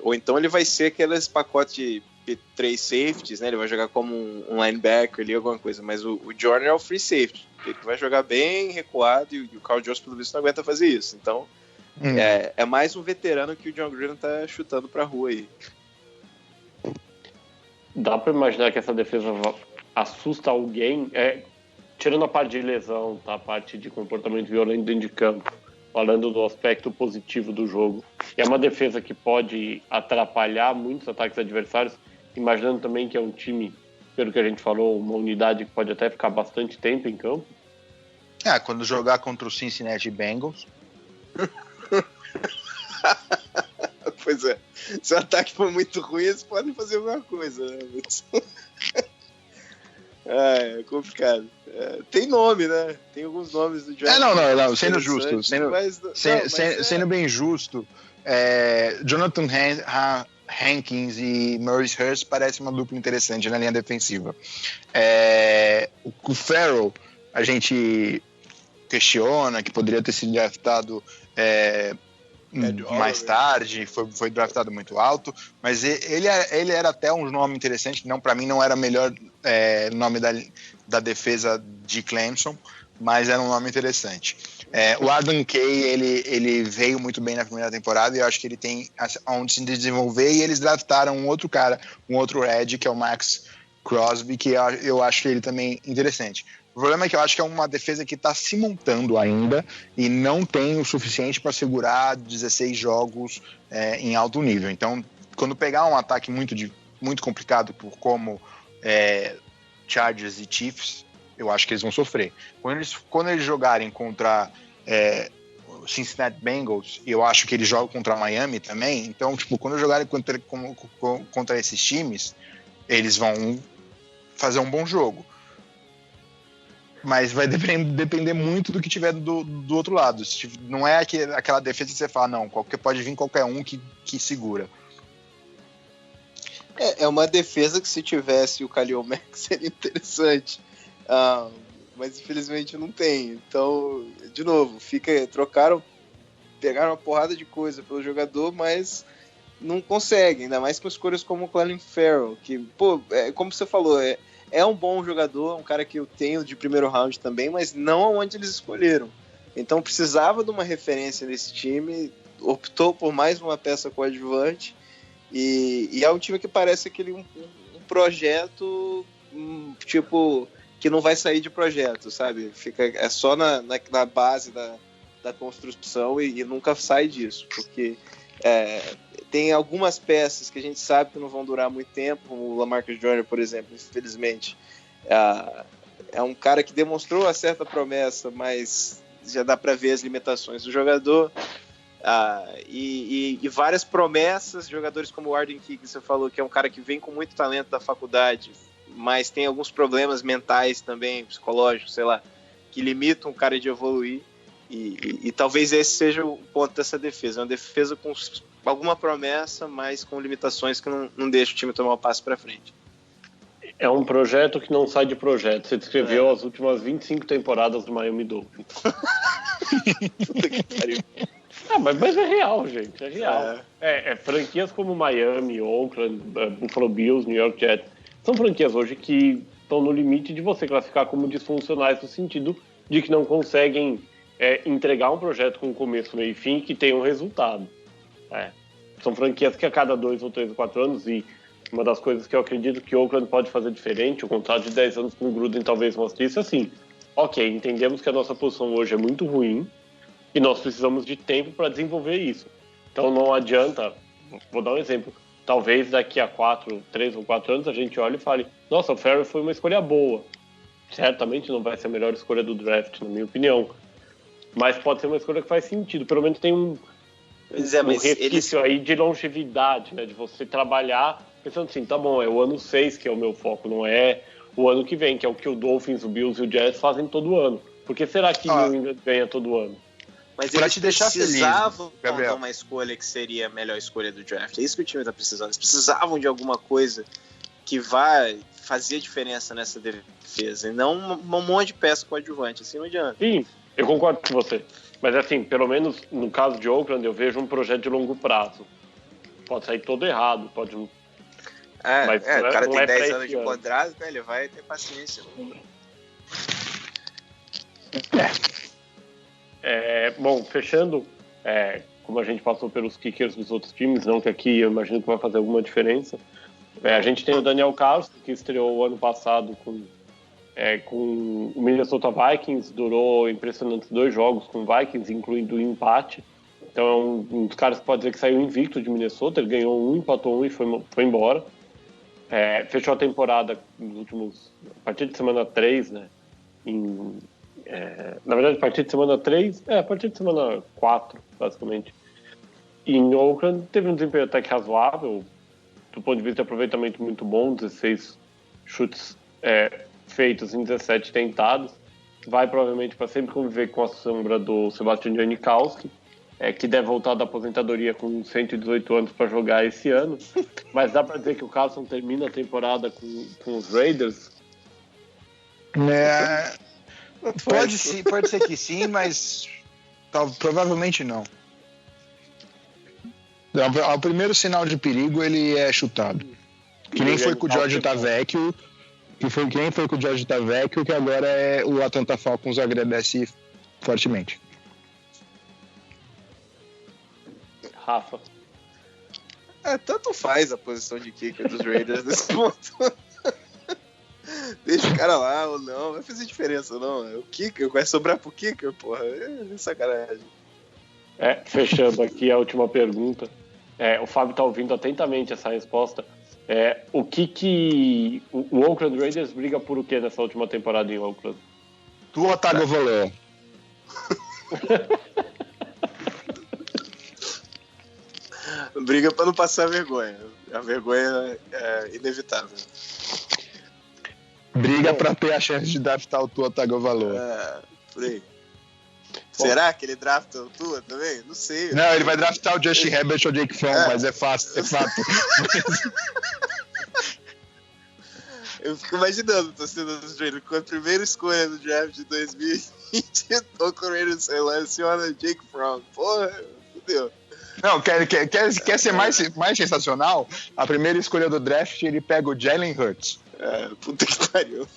Ou então ele vai ser aqueles pacotes de 3 safeties, né? Ele vai jogar como um linebacker ali, alguma coisa. Mas o Jordan é o free safety. Ele vai jogar bem recuado e o Carl Joseph, pelo visto, não aguenta fazer isso. Então, é mais um veterano que o John Gruden tá chutando pra rua aí. Dá pra imaginar que essa defesa assusta alguém? Tirando a parte de lesão, tá? A parte de comportamento violento dentro de campo, falando do aspecto positivo do jogo. É uma defesa que pode atrapalhar muitos ataques adversários, imaginando também que é um time, pelo que a gente falou, uma unidade que pode até ficar bastante tempo em campo. Quando jogar contra o Cincinnati Bengals. Pois é. Se o ataque for muito ruim, eles podem fazer alguma coisa, né? É complicado. Tem nome, né? Tem alguns nomes do Jordan. Não, sendo justo. Sendo bem justo, Jonathan Hankins e Maurice Hurst parece uma dupla interessante na linha defensiva. O Ferrell, a gente questiona que poderia ter sido draftado mais tarde, foi draftado muito alto, mas ele era até um nome interessante, para mim não era o melhor nome da defesa de Clemson, mas era um nome interessante. O Arden Key, ele veio muito bem na primeira temporada e eu acho que ele tem onde se desenvolver, e eles draftaram um outro cara, um outro edge, que é o Max Crosby, que eu acho que ele também é interessante. O problema é que eu acho que é uma defesa que está se montando ainda e não tem o suficiente para segurar 16 jogos em alto nível. Então, quando pegar um ataque muito complicado por como Chargers e Chiefs, eu acho que eles vão sofrer. Quando eles jogarem contra Cincinnati Bengals, eu acho que eles jogam contra Miami também. Então, quando jogarem contra esses times, eles vão fazer um bom jogo. Mas vai depender muito do que tiver do outro lado. Não é aquela defesa que você fala, não, pode vir qualquer um que segura. É uma defesa que, se tivesse o Khalil Mack, seria interessante. Mas infelizmente não tem. Então, de novo, pegaram uma porrada de coisa pelo jogador, mas não conseguem, ainda mais com escolhas como o Clelin Ferrell, que, como você falou, é um bom jogador, um cara que eu tenho de primeiro round também, mas não aonde eles escolheram. Então precisava de uma referência nesse time, optou por mais uma peça coadjuvante, e é um time que parece um projeto, que não vai sair de projeto, sabe? É só na base da construção e nunca sai disso, porque tem algumas peças que a gente sabe que não vão durar muito tempo, como o LaMarcus Joyner, por exemplo, infelizmente. É um cara que demonstrou uma certa promessa, mas já dá para ver as limitações do jogador. E várias promessas, jogadores como o Arden Key, que você falou, que é um cara que vem com muito talento da faculdade, mas tem alguns problemas mentais também, psicológicos, sei lá, que limitam o cara de evoluir. E talvez esse seja o ponto dessa defesa. É uma defesa com alguma promessa, mas com limitações que não deixa o time tomar um passo para frente. É um projeto que não sai de projeto. Você descreveu as últimas 25 temporadas do Miami Dolphins. Mas é real, gente. É real. Franquias como Miami, Oakland, Buffalo Bills, New York Jets, são franquias hoje que estão no limite de você classificar como disfuncionais, no sentido de que não conseguem entregar um projeto com começo, meio e fim que tenha um resultado. São franquias que a cada 2 ou 3 ou 4 anos, e uma das coisas que eu acredito que Oakland pode fazer diferente, o contrato de 10 anos com o Gruden talvez mostre isso, assim, ok, entendemos que a nossa posição hoje é muito ruim e nós precisamos de tempo para desenvolver isso. Então não adianta, vou dar um exemplo, talvez daqui a 3 ou 4 anos a gente olhe e fale, nossa, o Ferrell foi uma escolha boa. Certamente não vai ser a melhor escolha do draft, na minha opinião, mas pode ser uma escolha que faz sentido, pelo menos tem um resquício aí de longevidade, né, de você trabalhar pensando assim, tá bom, é o ano 6 que é o meu foco, não é o ano que vem, que é o que o Dolphins, o Bills e o Jets fazem todo ano. Por que será que New England ganha todo ano? Mas eles precisavam de uma escolha que seria a melhor escolha do draft. É isso que o time está precisando. Eles precisavam de alguma coisa que vai fazer diferença nessa defesa, e não um monte de peça coadjuvante, assim não adianta. Sim, eu concordo com você. Mas assim, pelo menos no caso de Oakland, eu vejo um projeto de longo prazo. Pode sair todo errado, pode... Mas o cara tem 10 anos de contrato, né? Ele vai ter paciência. Bom, fechando, como a gente passou pelos kickers dos outros times, não que aqui eu imagino que vai fazer alguma diferença, a gente tem o Daniel Carlson, que estreou o ano passado com o Minnesota Vikings, durou impressionantes 2 jogos com o Vikings, incluindo o empate. Então é um dos caras que pode dizer que saiu invicto de Minnesota, ele ganhou empatou e foi embora. Fechou a temporada nos últimos... A partir de semana 3, né? Na verdade, a partir de semana 3... a partir de semana 4, basicamente. Em Oakland, teve um desempenho até que razoável, do ponto de vista de aproveitamento muito bom, 16 chutes feitos em 17 tentados. Vai provavelmente para sempre conviver com a sombra do Sebastian Janikowski, que deve voltar da aposentadoria com 118 anos para jogar esse ano. Mas dá para dizer que o Carlson termina a temporada com os Raiders? Pode ser que sim, mas provavelmente não. Ao primeiro sinal de perigo, ele é chutado. Que nem foi com o George Tavecchio, que agora o Atlanta Falcons agradece fortemente. Rafa. Tanto faz a posição de kicker dos Raiders nesse ponto. Deixa o cara lá ou não, vai fazer diferença não. O kicker vai sobrar pro kicker, porra. É sacanagem. Fechando aqui a última pergunta. O Fábio tá ouvindo atentamente essa resposta. O Oakland Raiders briga por o que nessa última temporada em Oakland? Tua Tagovailoa. Briga pra não passar vergonha. A vergonha é inevitável. Briga pra ter a chance de draftar o Tua Tagovailoa. Por aí. Será que ele drafta o Tua também? Não sei. Não, ele vai draftar o Justin Herbert ou o Jake Fromm, mas é fácil, é fato. Eu fico imaginando o torcedor dos Raiders com a primeira escolha do draft de 2020, tô com o Raiders seleciona Jake Fromm. Porra, fudeu. Não, quer ser mais sensacional? A primeira escolha do draft, ele pega o Jalen Hurts. Puta que pariu.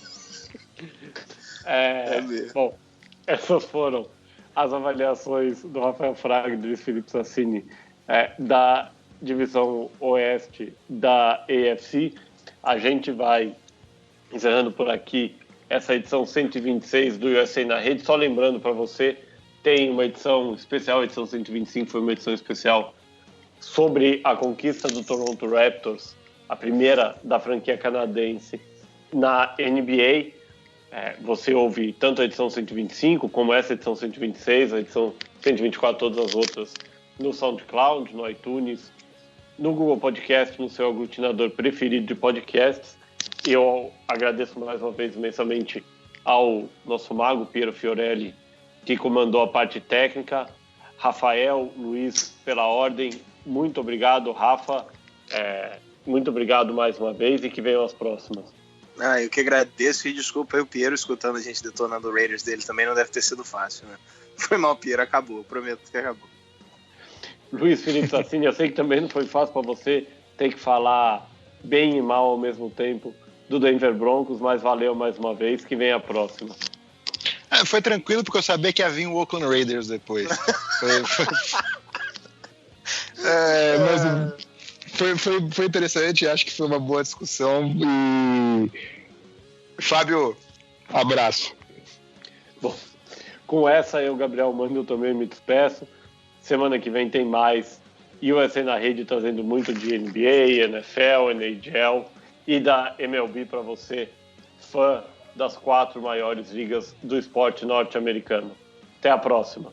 Bom, essas foram as avaliações do Rafael Fraga e do Luiz Felipe Sassini da divisão oeste da AFC. A gente vai encerrando por aqui essa edição 126 do USA na Rede. Só lembrando para você, tem uma edição especial, a edição 125 foi uma edição especial sobre a conquista do Toronto Raptors, a primeira da franquia canadense na NBA. Você ouve tanto a edição 125 como essa edição 126, a edição 124, todas as outras, no SoundCloud, no iTunes, no Google Podcast, no seu aglutinador preferido de podcasts. Eu agradeço mais uma vez imensamente ao nosso mago, Piero Fiorelli, que comandou a parte técnica. Rafael, Luiz, pela ordem, muito obrigado, Rafa. Muito obrigado mais uma vez e que venham as próximas. Eu que agradeço e desculpa aí o Piero escutando a gente detonando o Raiders dele, também não deve ter sido fácil, né? Foi mal, Piero, acabou, prometo que acabou. Luiz Felipe Sassini, eu sei que também não foi fácil para você ter que falar bem e mal ao mesmo tempo do Denver Broncos, mas valeu mais uma vez, que vem a próxima. Foi tranquilo porque eu sabia que ia vir o Oakland Raiders depois. Foi interessante, acho que foi uma boa discussão e Fábio, abraço. Bom, com essa eu, Gabriel Mando, eu também me despeço. Semana que vem tem mais USA na Rede, trazendo muito de NBA, NFL, NHL e da MLB para você, fã das 4 maiores ligas do esporte norte-americano. Até a próxima.